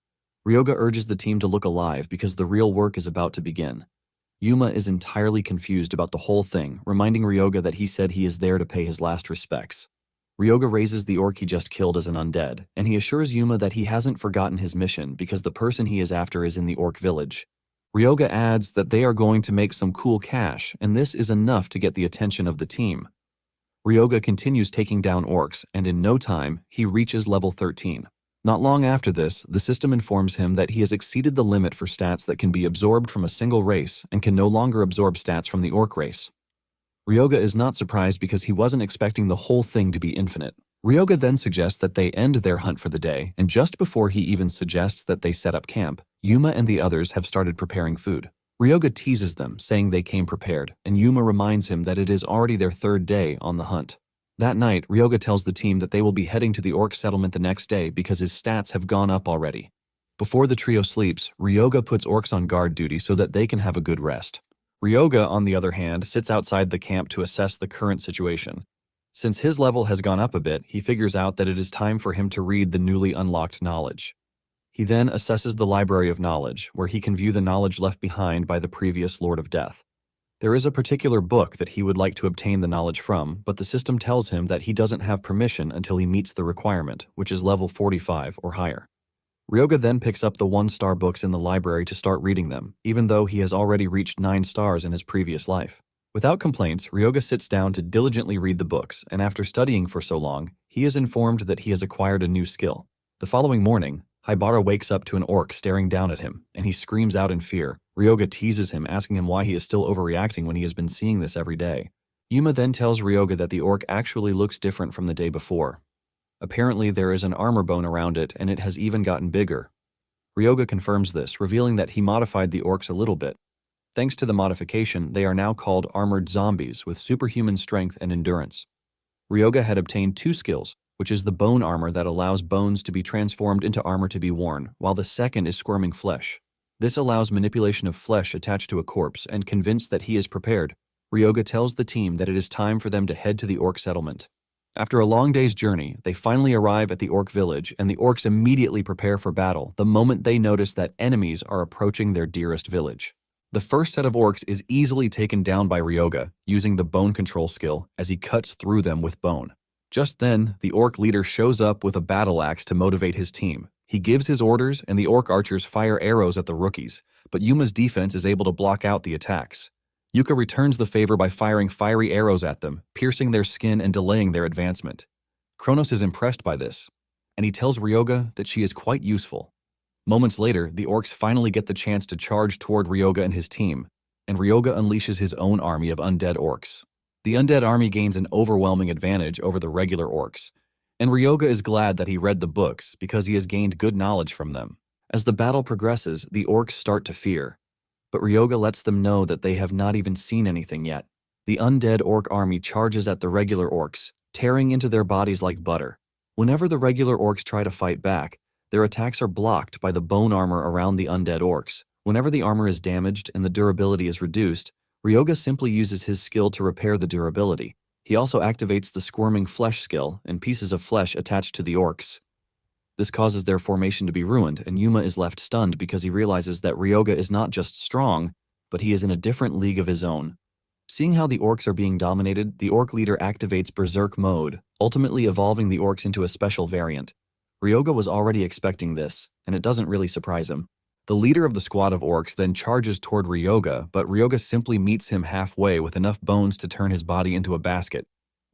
Ryoga urges the team to look alive because the real work is about to begin. Yuma is entirely confused about the whole thing, reminding Ryoga that he said he is there to pay his last respects. Ryoga raises the orc he just killed as an undead, and he assures Yuma that he hasn't forgotten his mission because the person he is after is in the orc village. Ryoga adds that they are going to make some cool cash, and this is enough to get the attention of the team. Ryoga continues taking down orcs, and in no time, he reaches level 13. Not long after this, the system informs him that he has exceeded the limit for stats that can be absorbed from a single race and can no longer absorb stats from the orc race. Ryoga is not surprised because he wasn't expecting the whole thing to be infinite. Ryoga then suggests that they end their hunt for the day, and just before he even suggests that they set up camp, Yuma and the others have started preparing food. Ryoga teases them, saying they came prepared, and Yuma reminds him that it is already their 3rd day on the hunt. That night, Ryoga tells the team that they will be heading to the orc settlement the next day because his stats have gone up already. Before the trio sleeps, Ryoga puts orcs on guard duty so that they can have a good rest. Ryoga, on the other hand, sits outside the camp to assess the current situation. Since his level has gone up a bit, he figures out that it is time for him to read the newly unlocked knowledge. He then assesses the Library of Knowledge, where he can view the knowledge left behind by the previous Lord of Death. There is a particular book that he would like to obtain the knowledge from, but the system tells him that he doesn't have permission until he meets the requirement, which is level 45 or higher. Ryoga then picks up the 1-star books in the library to start reading them, even though he has already reached 9 stars in his previous life. Without complaints, Ryoga sits down to diligently read the books, and after studying for so long, he is informed that he has acquired a new skill. The following morning, Haibara wakes up to an orc staring down at him, and he screams out in fear. Ryoga teases him, asking him why he is still overreacting when he has been seeing this every day. Yuma then tells Ryoga that the orc actually looks different from the day before. Apparently, there is an armor bone around it, and it has even gotten bigger. Ryoga confirms this, revealing that he modified the orcs a little bit. Thanks to the modification, they are now called armored zombies with superhuman strength and endurance. Ryoga had obtained 2 skills, which is the bone armor that allows bones to be transformed into armor to be worn, while the second is squirming flesh. This allows manipulation of flesh attached to a corpse, and convinced that he is prepared, Ryoga tells the team that it is time for them to head to the orc settlement. After a long day's journey, they finally arrive at the orc village, and the orcs immediately prepare for battle the moment they notice that enemies are approaching their dearest village. The first set of orcs is easily taken down by Ryoga, using the bone control skill as he cuts through them with bone. Just then, the orc leader shows up with a battle axe to motivate his team. He gives his orders, and the orc archers fire arrows at the rookies, but Yuma's defense is able to block out the attacks. Yuka returns the favor by firing fiery arrows at them, piercing their skin and delaying their advancement. Kronos is impressed by this, and he tells Ryoga that she is quite useful. Moments later, the orcs finally get the chance to charge toward Ryoga and his team, and Ryoga unleashes his own army of undead orcs. The undead army gains an overwhelming advantage over the regular orcs, and Ryoga is glad that he read the books because he has gained good knowledge from them. As the battle progresses, the orcs start to fear, but Ryoga lets them know that they have not even seen anything yet. The undead orc army charges at the regular orcs, tearing into their bodies like butter. Whenever the regular orcs try to fight back, their attacks are blocked by the bone armor around the undead orcs. Whenever the armor is damaged and the durability is reduced, Ryoga simply uses his skill to repair the durability. He also activates the squirming flesh skill, and pieces of flesh attached to the orcs. This causes their formation to be ruined, and Yuma is left stunned because he realizes that Ryoga is not just strong, but he is in a different league of his own. Seeing how the orcs are being dominated, the orc leader activates Berserk mode, ultimately evolving the orcs into a special variant. Ryoga was already expecting this, and it doesn't really surprise him. The leader of the squad of orcs then charges toward Ryoga, but Ryoga simply meets him halfway with enough bones to turn his body into a basket.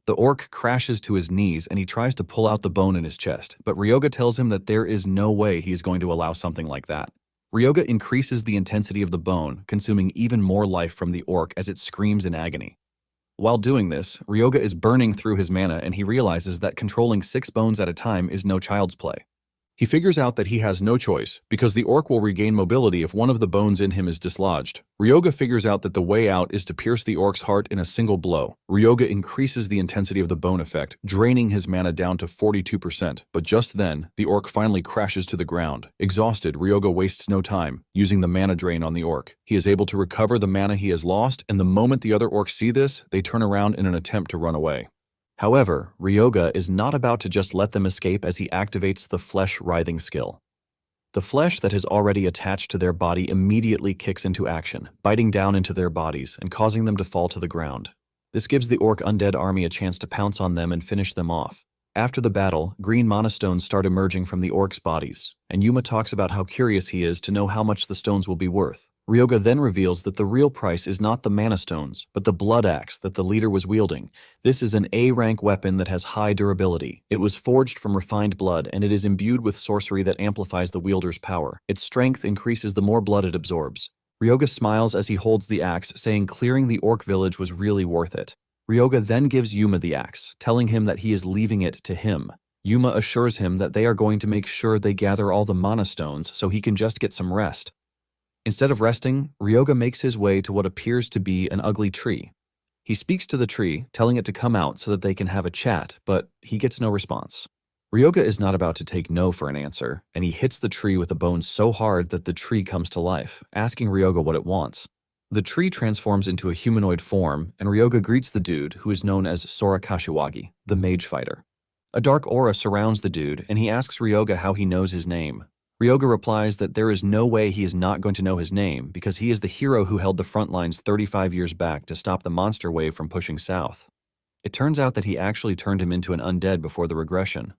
The orc crashes to his knees and he tries to pull out the bone in his chest, but Ryoga tells him that there is no way he is going to allow something like that. Ryoga increases the intensity of the bone, consuming even more life from the orc as it screams in agony. While doing this, Ryoga is burning through his mana and he realizes that controlling 6 bones at a time is no child's play. He figures out that he has no choice, because the orc will regain mobility if one of the bones in him is dislodged. Ryoga figures out that the way out is to pierce the orc's heart in a single blow. Ryoga increases the intensity of the bone effect, draining his mana down to 42%, but just then, the orc finally crashes to the ground. Exhausted, Ryoga wastes no time, using the mana drain on the orc. He is able to recover the mana he has lost, and the moment the other orcs see this, they turn around in an attempt to run away. However, Ryoga is not about to just let them escape as he activates the flesh writhing skill. The flesh that has already attached to their body immediately kicks into action, biting down into their bodies and causing them to fall to the ground. This gives the orc undead army a chance to pounce on them and finish them off. After the battle, green mana stones start emerging from the orcs' bodies, and Yuma talks about how curious he is to know how much the stones will be worth. Ryoga then reveals that the real price is not the mana stones, but the blood axe that the leader was wielding. This is an A-rank weapon that has high durability. It was forged from refined blood, and it is imbued with sorcery that amplifies the wielder's power. Its strength increases the more blood it absorbs. Ryoga smiles as he holds the axe, saying clearing the orc village was really worth it. Ryoga then gives Yuma the axe, telling him that he is leaving it to him. Yuma assures him that they are going to make sure they gather all the mana stones so he can just get some rest. Instead of resting, Ryoga makes his way to what appears to be an ugly tree. He speaks to the tree, telling it to come out so that they can have a chat, but he gets no response. Ryoga is not about to take no for an answer, and he hits the tree with a bone so hard that the tree comes to life, asking Ryoga what it wants. The tree transforms into a humanoid form, and Ryoga greets the dude, who is known as Sora Kashiwagi, the mage fighter. A dark aura surrounds the dude, and he asks Ryoga how he knows his name. Ryoga replies that there is no way he is not going to know his name because he is the hero who held the front lines 35 years back to stop the monster wave from pushing south. It turns out that he actually turned him into an undead before the regression.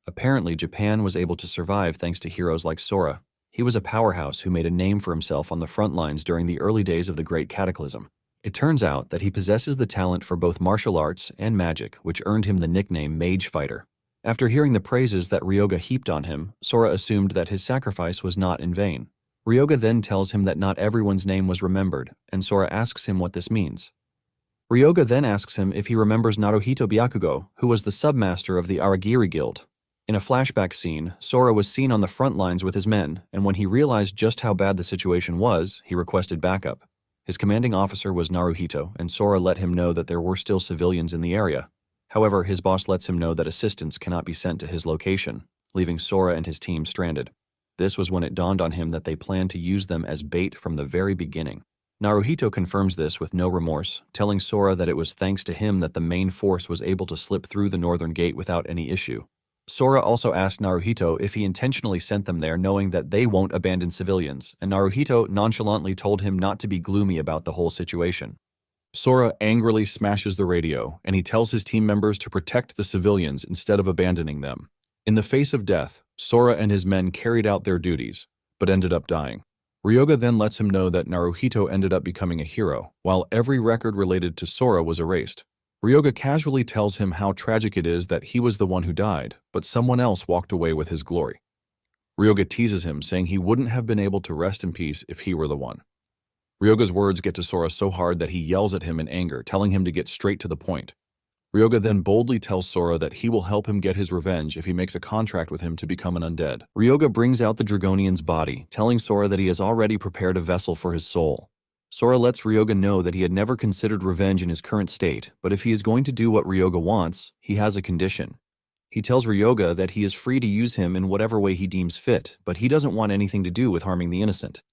Apparently, Japan was able to survive thanks to heroes like Sora. He was a powerhouse who made a name for himself on the front lines during the early days of the Great Cataclysm. It turns out that he possesses the talent for both martial arts and magic, which earned him the nickname Mage Fighter. After hearing the praises that Ryoga heaped on him, Sora assumed that his sacrifice was not in vain. Ryoga then tells him that not everyone's name was remembered, and Sora asks him what this means. Ryoga then asks him if he remembers Naruhito Byakugo, who was the submaster of the Aragiri Guild. In a flashback scene, Sora was seen on the front lines with his men, and when he realized just how bad the situation was, he requested backup. His commanding officer was Naruhito, and Sora let him know that there were still civilians in the area. However, his boss lets him know that assistance cannot be sent to his location, leaving Sora and his team stranded. This was when it dawned on him that they planned to use them as bait from the very beginning. Naruhito confirms this with no remorse, telling Sora that it was thanks to him that the main force was able to slip through the northern gate without any issue. Sora also asked Naruhito if he intentionally sent them there knowing that they won't abandon civilians, and Naruhito nonchalantly told him not to be gloomy about the whole situation. Sora angrily smashes the radio, and he tells his team members to protect the civilians instead of abandoning them. In the face of death, Sora and his men carried out their duties, but ended up dying. Ryoga then lets him know that Naruhito ended up becoming a hero, while every record related to Sora was erased. Ryoga casually tells him how tragic it is that he was the one who died, but someone else walked away with his glory. Ryoga teases him, saying he wouldn't have been able to rest in peace if he were the one. Ryoga's words get to Sora so hard that he yells at him in anger, telling him to get straight to the point. Ryoga then boldly tells Sora that he will help him get his revenge if he makes a contract with him to become an undead. Ryoga brings out the Dragonian's body, telling Sora that he has already prepared a vessel for his soul. Sora lets Ryoga know that he had never considered revenge in his current state, but if he is going to do what Ryoga wants, he has a condition. He tells Ryoga that he is free to use him in whatever way he deems fit, but he doesn't want anything to do with harming the innocent.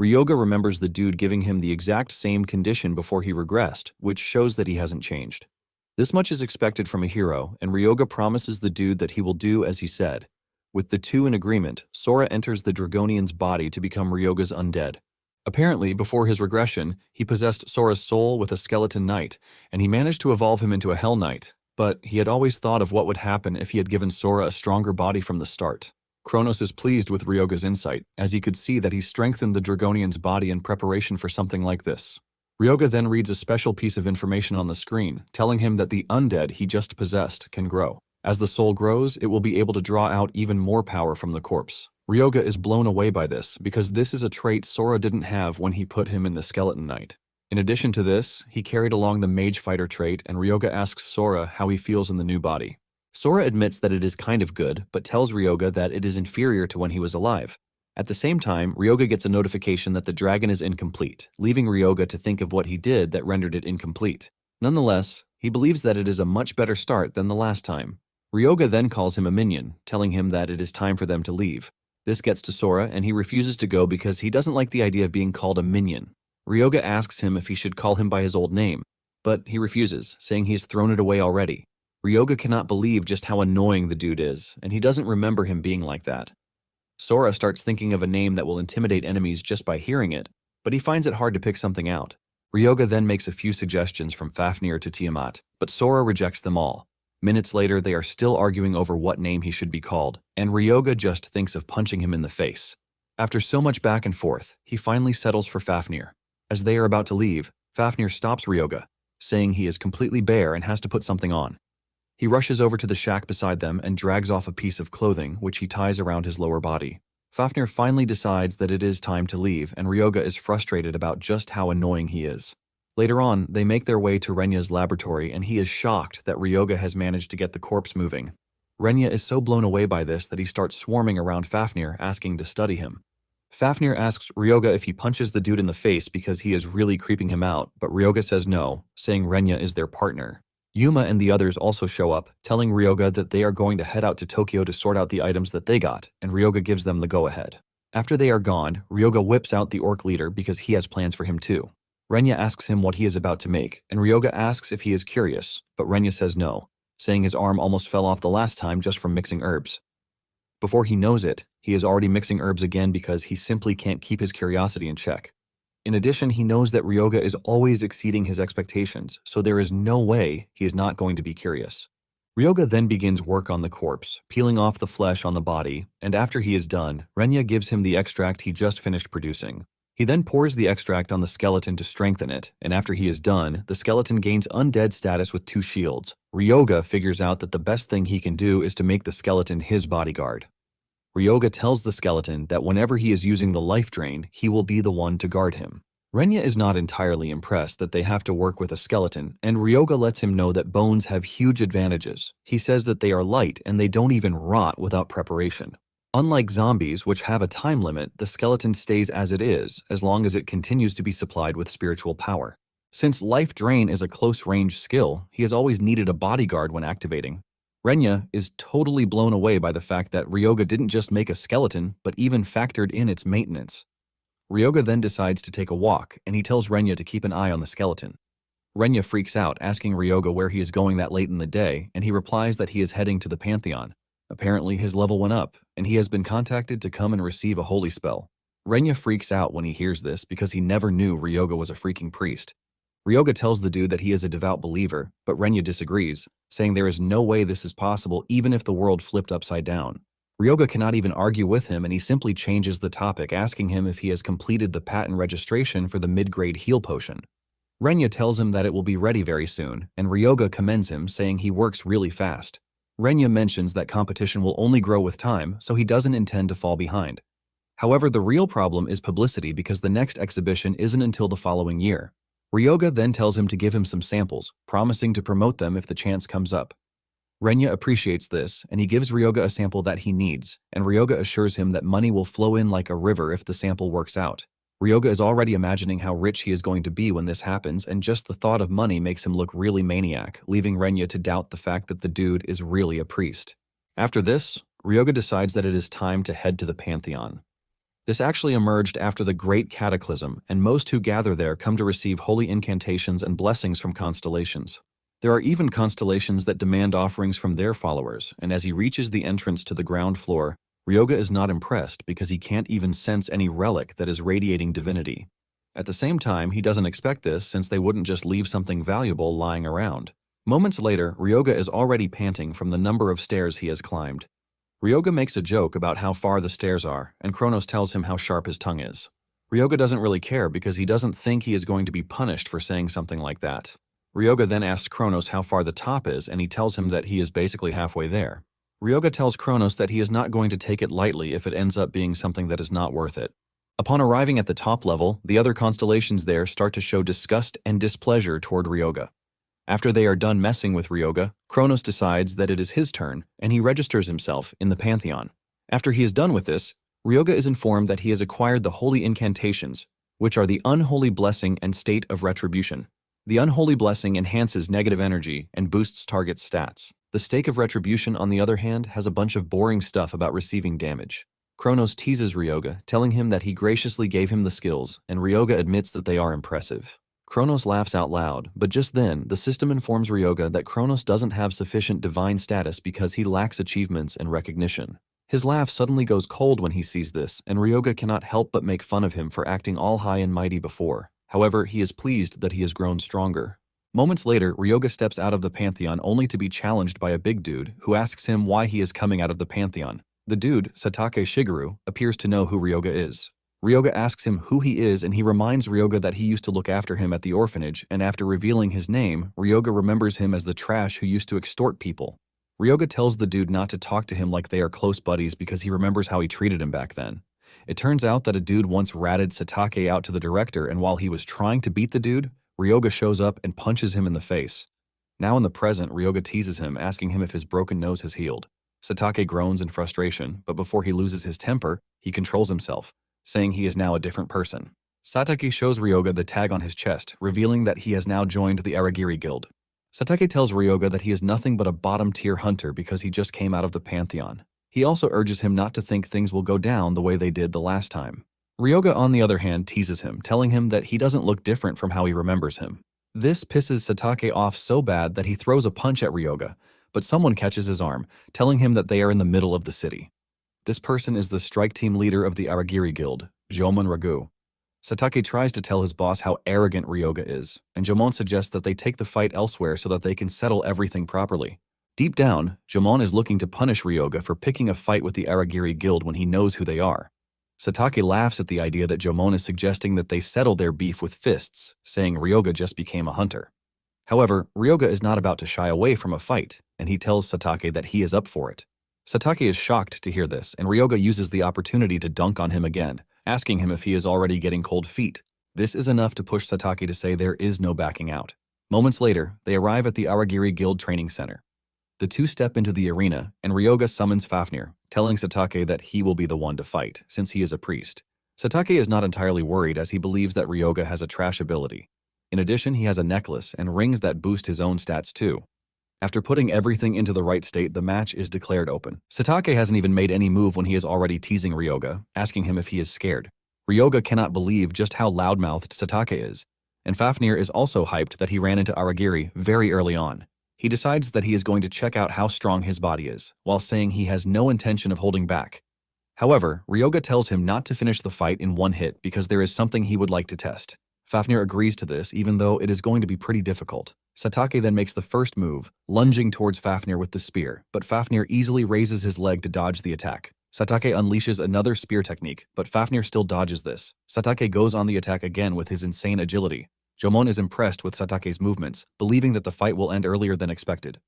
Ryoga remembers the dude giving him the exact same condition before he regressed, which shows that he hasn't changed. This much is expected from a hero, and Ryoga promises the dude that he will do as he said. With the two in agreement, Sora enters the Dragonian's body to become Ryoga's undead. Apparently, before his regression, he possessed Sora's soul with a skeleton knight, and he managed to evolve him into a Hell Knight, but he had always thought of what would happen if he had given Sora a stronger body from the start. Kronos is pleased with Ryoga's insight, as he could see that he strengthened the Dragonian's body in preparation for something like this. Ryoga then reads a special piece of information on the screen, telling him that the undead he just possessed can grow. As the soul grows, it will be able to draw out even more power from the corpse. Ryoga is blown away by this, because this is a trait Sora didn't have when he put him in the Skeleton Knight. In addition to this, he carried along the Mage Fighter trait, and Ryoga asks Sora how he feels in the new body. Sora admits that it is kind of good, but tells Ryoga that it is inferior to when he was alive. At the same time, Ryoga gets a notification that the dragon is incomplete, leaving Ryoga to think of what he did that rendered it incomplete. Nonetheless, he believes that it is a much better start than the last time. Ryoga then calls him a minion, telling him that it is time for them to leave. This gets to Sora, and he refuses to go because he doesn't like the idea of being called a minion. Ryoga asks him if he should call him by his old name, but he refuses, saying he's thrown it away already. Ryoga cannot believe just how annoying the dude is, and he doesn't remember him being like that. Sora starts thinking of a name that will intimidate enemies just by hearing it, but he finds it hard to pick something out. Ryoga then makes a few suggestions from Fafnir to Tiamat, but Sora rejects them all. Minutes later, they are still arguing over what name he should be called, and Ryoga just thinks of punching him in the face. After so much back and forth, he finally settles for Fafnir. As they are about to leave, Fafnir stops Ryoga, saying he is completely bare and has to put something on. He rushes over to the shack beside them and drags off a piece of clothing, which he ties around his lower body. Fafnir finally decides that it is time to leave, and Ryoga is frustrated about just how annoying he is. Later on, they make their way to Renya's laboratory, and he is shocked that Ryoga has managed to get the corpse moving. Renya is so blown away by this that he starts swarming around Fafnir, asking to study him. Fafnir asks Ryoga if he punches the dude in the face because he is really creeping him out, but Ryoga says no, saying Renya is their partner. Yuma and the others also show up, telling Ryoga that they are going to head out to Tokyo to sort out the items that they got, and Ryoga gives them the go-ahead. After they are gone, Ryoga whips out the orc leader because he has plans for him too. Renya asks him what he is about to make, and Ryoga asks if he is curious, but Renya says no, saying his arm almost fell off the last time just from mixing herbs. Before he knows it, he is already mixing herbs again because he simply can't keep his curiosity in check. In addition, he knows that Ryoga is always exceeding his expectations, so there is no way he is not going to be curious. Ryoga then begins work on the corpse, peeling off the flesh on the body, and after he is done, Renya gives him the extract he just finished producing. He then pours the extract on the skeleton to strengthen it, and after he is done, the skeleton gains undead status with 2 shields. Ryoga figures out that the best thing he can do is to make the skeleton his bodyguard. Ryoga tells the skeleton that whenever he is using the life drain, he will be the one to guard him. Renya is not entirely impressed that they have to work with a skeleton, and Ryoga lets him know that bones have huge advantages. He says that they are light and they don't even rot without preparation. Unlike zombies, which have a time limit, the skeleton stays as it is, as long as it continues to be supplied with spiritual power. Since life drain is a close-range skill, he has always needed a bodyguard when activating. Renya is totally blown away by the fact that Ryoga didn't just make a skeleton, but even factored in its maintenance. Ryoga then decides to take a walk, and he tells Renya to keep an eye on the skeleton. Renya freaks out, asking Ryoga where he is going that late in the day, and he replies that he is heading to the Pantheon. Apparently, his level went up, and he has been contacted to come and receive a holy spell. Renya freaks out when he hears this because he never knew Ryoga was a freaking priest. Ryoga tells the dude that he is a devout believer, but Renya disagrees, saying there is no way this is possible even if the world flipped upside down. Ryoga cannot even argue with him, and he simply changes the topic, asking him if he has completed the patent registration for the mid-grade heal potion. Renya tells him that it will be ready very soon, and Ryoga commends him, saying he works really fast. Renya mentions that competition will only grow with time, so he doesn't intend to fall behind. However, the real problem is publicity because the next exhibition isn't until the following year. Ryoga then tells him to give him some samples, promising to promote them if the chance comes up. Renya appreciates this, and he gives Ryoga a sample that he needs, and Ryoga assures him that money will flow in like a river if the sample works out. Ryoga is already imagining how rich he is going to be when this happens, and just the thought of money makes him look really maniac, leaving Renya to doubt the fact that the dude is really a priest. After this, Ryoga decides that it is time to head to the Pantheon. This actually emerged after the Great Cataclysm, and most who gather there come to receive holy incantations and blessings from constellations. There are even constellations that demand offerings from their followers, and as he reaches the entrance to the ground floor, Ryoga is not impressed because he can't even sense any relic that is radiating divinity. At the same time, he doesn't expect this since they wouldn't just leave something valuable lying around. Moments later, Ryoga is already panting from the number of stairs he has climbed. Ryoga makes a joke about how far the stairs are, and Kronos tells him how sharp his tongue is. Ryoga doesn't really care because he doesn't think he is going to be punished for saying something like that. Ryoga then asks Kronos how far the top is, and he tells him that he is basically halfway there. Ryoga tells Kronos that he is not going to take it lightly if it ends up being something that is not worth it. Upon arriving at the top level, the other constellations there start to show disgust and displeasure toward Ryoga. After they are done messing with Ryoga, Kronos decides that it is his turn, and he registers himself in the Pantheon. After he is done with this, Ryoga is informed that he has acquired the holy incantations, which are the unholy blessing and state of retribution. The unholy blessing enhances negative energy and boosts target's stats. The stake of retribution, on the other hand, has a bunch of boring stuff about receiving damage. Kronos teases Ryoga, telling him that he graciously gave him the skills, and Ryoga admits that they are impressive. Kronos laughs out loud, but just then, the system informs Ryoga that Kronos doesn't have sufficient divine status because he lacks achievements and recognition. His laugh suddenly goes cold when he sees this, and Ryoga cannot help but make fun of him for acting all high and mighty before. However, he is pleased that he has grown stronger. Moments later, Ryoga steps out of the Pantheon only to be challenged by a big dude who asks him why he is coming out of the Pantheon. The dude, Satake Shigeru, appears to know who Ryoga is. Ryoga asks him who he is, and he reminds Ryoga that he used to look after him at the orphanage, and after revealing his name, Ryoga remembers him as the trash who used to extort people. Ryoga tells the dude not to talk to him like they are close buddies because he remembers how he treated him back then. It turns out that a dude once ratted Satake out to the director, and while he was trying to beat the dude, Ryoga shows up and punches him in the face. Now in the present, Ryoga teases him, asking him if his broken nose has healed. Satake groans in frustration, but before he loses his temper, he controls himself, saying he is now a different person. Satake shows Ryoga the tag on his chest, revealing that he has now joined the Aragiri Guild. Satake tells Ryoga that he is nothing but a bottom-tier hunter because he just came out of the Pantheon. He also urges him not to think things will go down the way they did the last time. Ryoga, on the other hand, teases him, telling him that he doesn't look different from how he remembers him. This pisses Satake off so bad that he throws a punch at Ryoga, but someone catches his arm, telling him that they are in the middle of the city. This person is the strike team leader of the Aragiri Guild, Jomon Ragu. Satake tries to tell his boss how arrogant Ryoga is, and Jomon suggests that they take the fight elsewhere so that they can settle everything properly. Deep down, Jomon is looking to punish Ryoga for picking a fight with the Aragiri Guild when he knows who they are. Satake laughs at the idea that Jomon is suggesting that they settle their beef with fists, saying Ryoga just became a hunter. However, Ryoga is not about to shy away from a fight, and he tells Satake that he is up for it. Satake is shocked to hear this, and Ryoga uses the opportunity to dunk on him again, asking him if he is already getting cold feet. This is enough to push Satake to say there is no backing out. Moments later, they arrive at the Aragiri Guild Training Center. The two step into the arena, and Ryoga summons Fafnir, telling Satake that he will be the one to fight, since he is a priest. Satake is not entirely worried as he believes that Ryoga has a trash ability. In addition, he has a necklace and rings that boost his own stats too. After putting everything into the right state, the match is declared open. Satake hasn't even made any move when he is already teasing Ryoga, asking him if he is scared. Ryoga cannot believe just how loudmouthed Satake is, and Fafnir is also hyped that he ran into Aragiri very early on. He decides that he is going to check out how strong his body is, while saying he has no intention of holding back. However, Ryoga tells him not to finish the fight in one hit because there is something he would like to test. Fafnir agrees to this, even though it is going to be pretty difficult. Satake then makes the first move, lunging towards Fafnir with the spear, but Fafnir easily raises his leg to dodge the attack. Satake unleashes another spear technique, but Fafnir still dodges this. Satake goes on the attack again with his insane agility. Jomon is impressed with Satake's movements, believing that the fight will end earlier than expected.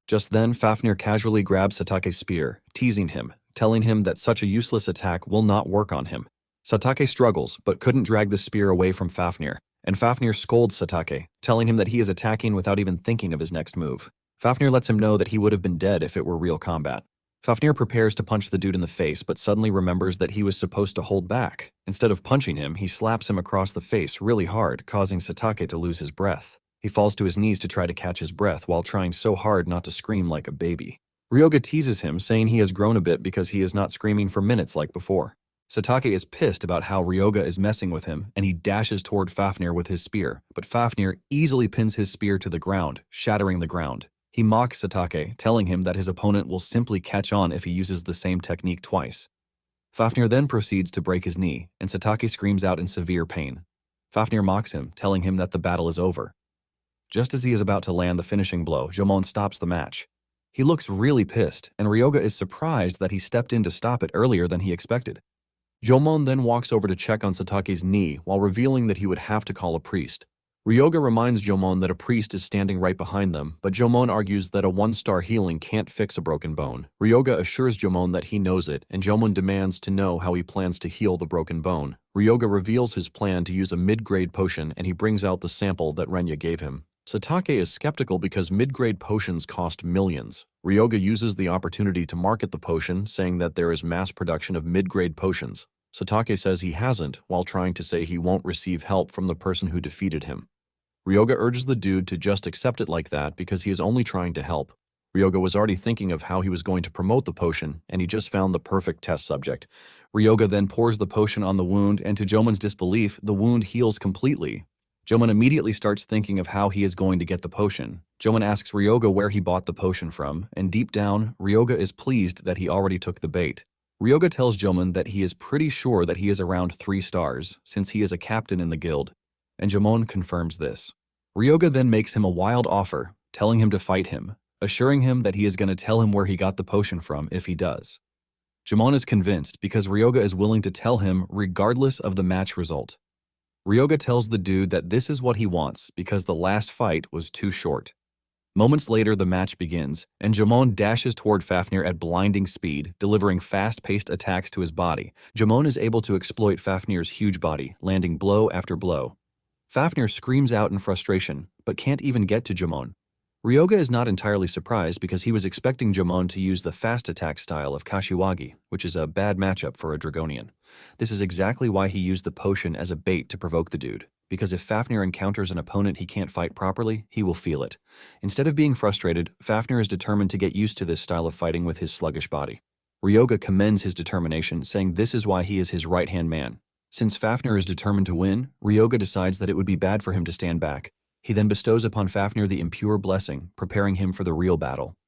Just then, Fafnir casually grabs Satake's spear, teasing him, telling him that such a useless attack will not work on him. Satake struggles, but couldn't drag the spear away from Fafnir, and Fafnir scolds Satake, telling him that he is attacking without even thinking of his next move. Fafnir lets him know that he would have been dead if it were real combat. Fafnir prepares to punch the dude in the face, but suddenly remembers that he was supposed to hold back. Instead of punching him, he slaps him across the face really hard, causing Satake to lose his breath. He falls to his knees to try to catch his breath while trying so hard not to scream like a baby. Ryoga teases him, saying he has grown a bit because he is not screaming for minutes like before. Satake is pissed about how Ryoga is messing with him, and he dashes toward Fafnir with his spear, but Fafnir easily pins his spear to the ground, shattering the ground. He mocks Satake, telling him that his opponent will simply catch on if he uses the same technique twice. Fafnir then proceeds to break his knee, and Satake screams out in severe pain. Fafnir mocks him, telling him that the battle is over. Just as he is about to land the finishing blow, Jomon stops the match. He looks really pissed, and Ryoga is surprised that he stepped in to stop it earlier than he expected. Jomon then walks over to check on Satake's knee while revealing that he would have to call a priest. Ryoga reminds Jomon that a priest is standing right behind them, but Jomon argues that a one-star healing can't fix a broken bone. Ryoga assures Jomon that he knows it, and Jomon demands to know how he plans to heal the broken bone. Ryoga reveals his plan to use a mid-grade potion, and he brings out the sample that Renya gave him. Satake is skeptical because mid-grade potions cost millions. Ryoga uses the opportunity to market the potion, saying that there is mass production of mid-grade potions. Satake says he hasn't, while trying to say he won't receive help from the person who defeated him. Ryoga urges the dude to just accept it like that because he is only trying to help. Ryoga was already thinking of how he was going to promote the potion, and he just found the perfect test subject. Ryoga then pours the potion on the wound, and to Jomon's disbelief, the wound heals completely. Jomon immediately starts thinking of how he is going to get the potion. Jomon asks Ryoga where he bought the potion from, and deep down, Ryoga is pleased that he already took the bait. Ryoga tells Jomon that he is pretty sure that he is around 3 stars, since he is a captain in the guild, and Jomon confirms this. Ryoga then makes him a wild offer, telling him to fight him, assuring him that he is going to tell him where he got the potion from if he does. Jomon is convinced because Ryoga is willing to tell him regardless of the match result. Ryoga tells the dude that this is what he wants because the last fight was too short. Moments later, the match begins, and Jomon dashes toward Fafnir at blinding speed, delivering fast-paced attacks to his body. Jomon is able to exploit Fafnir's huge body, landing blow after blow. Fafnir screams out in frustration, but can't even get to Jomon. Ryoga is not entirely surprised because he was expecting Jomon to use the fast attack style of Kashiwagi, which is a bad matchup for a Dragonian. This is exactly why he used the potion as a bait to provoke the dude, because if Fafnir encounters an opponent he can't fight properly, he will feel it. Instead of being frustrated, Fafnir is determined to get used to this style of fighting with his sluggish body. Ryoga commends his determination, saying this is why he is his right-hand man. Since Fafnir is determined to win, Ryoga decides that it would be bad for him to stand back. He then bestows upon Fafnir the impure blessing, preparing him for the real battle.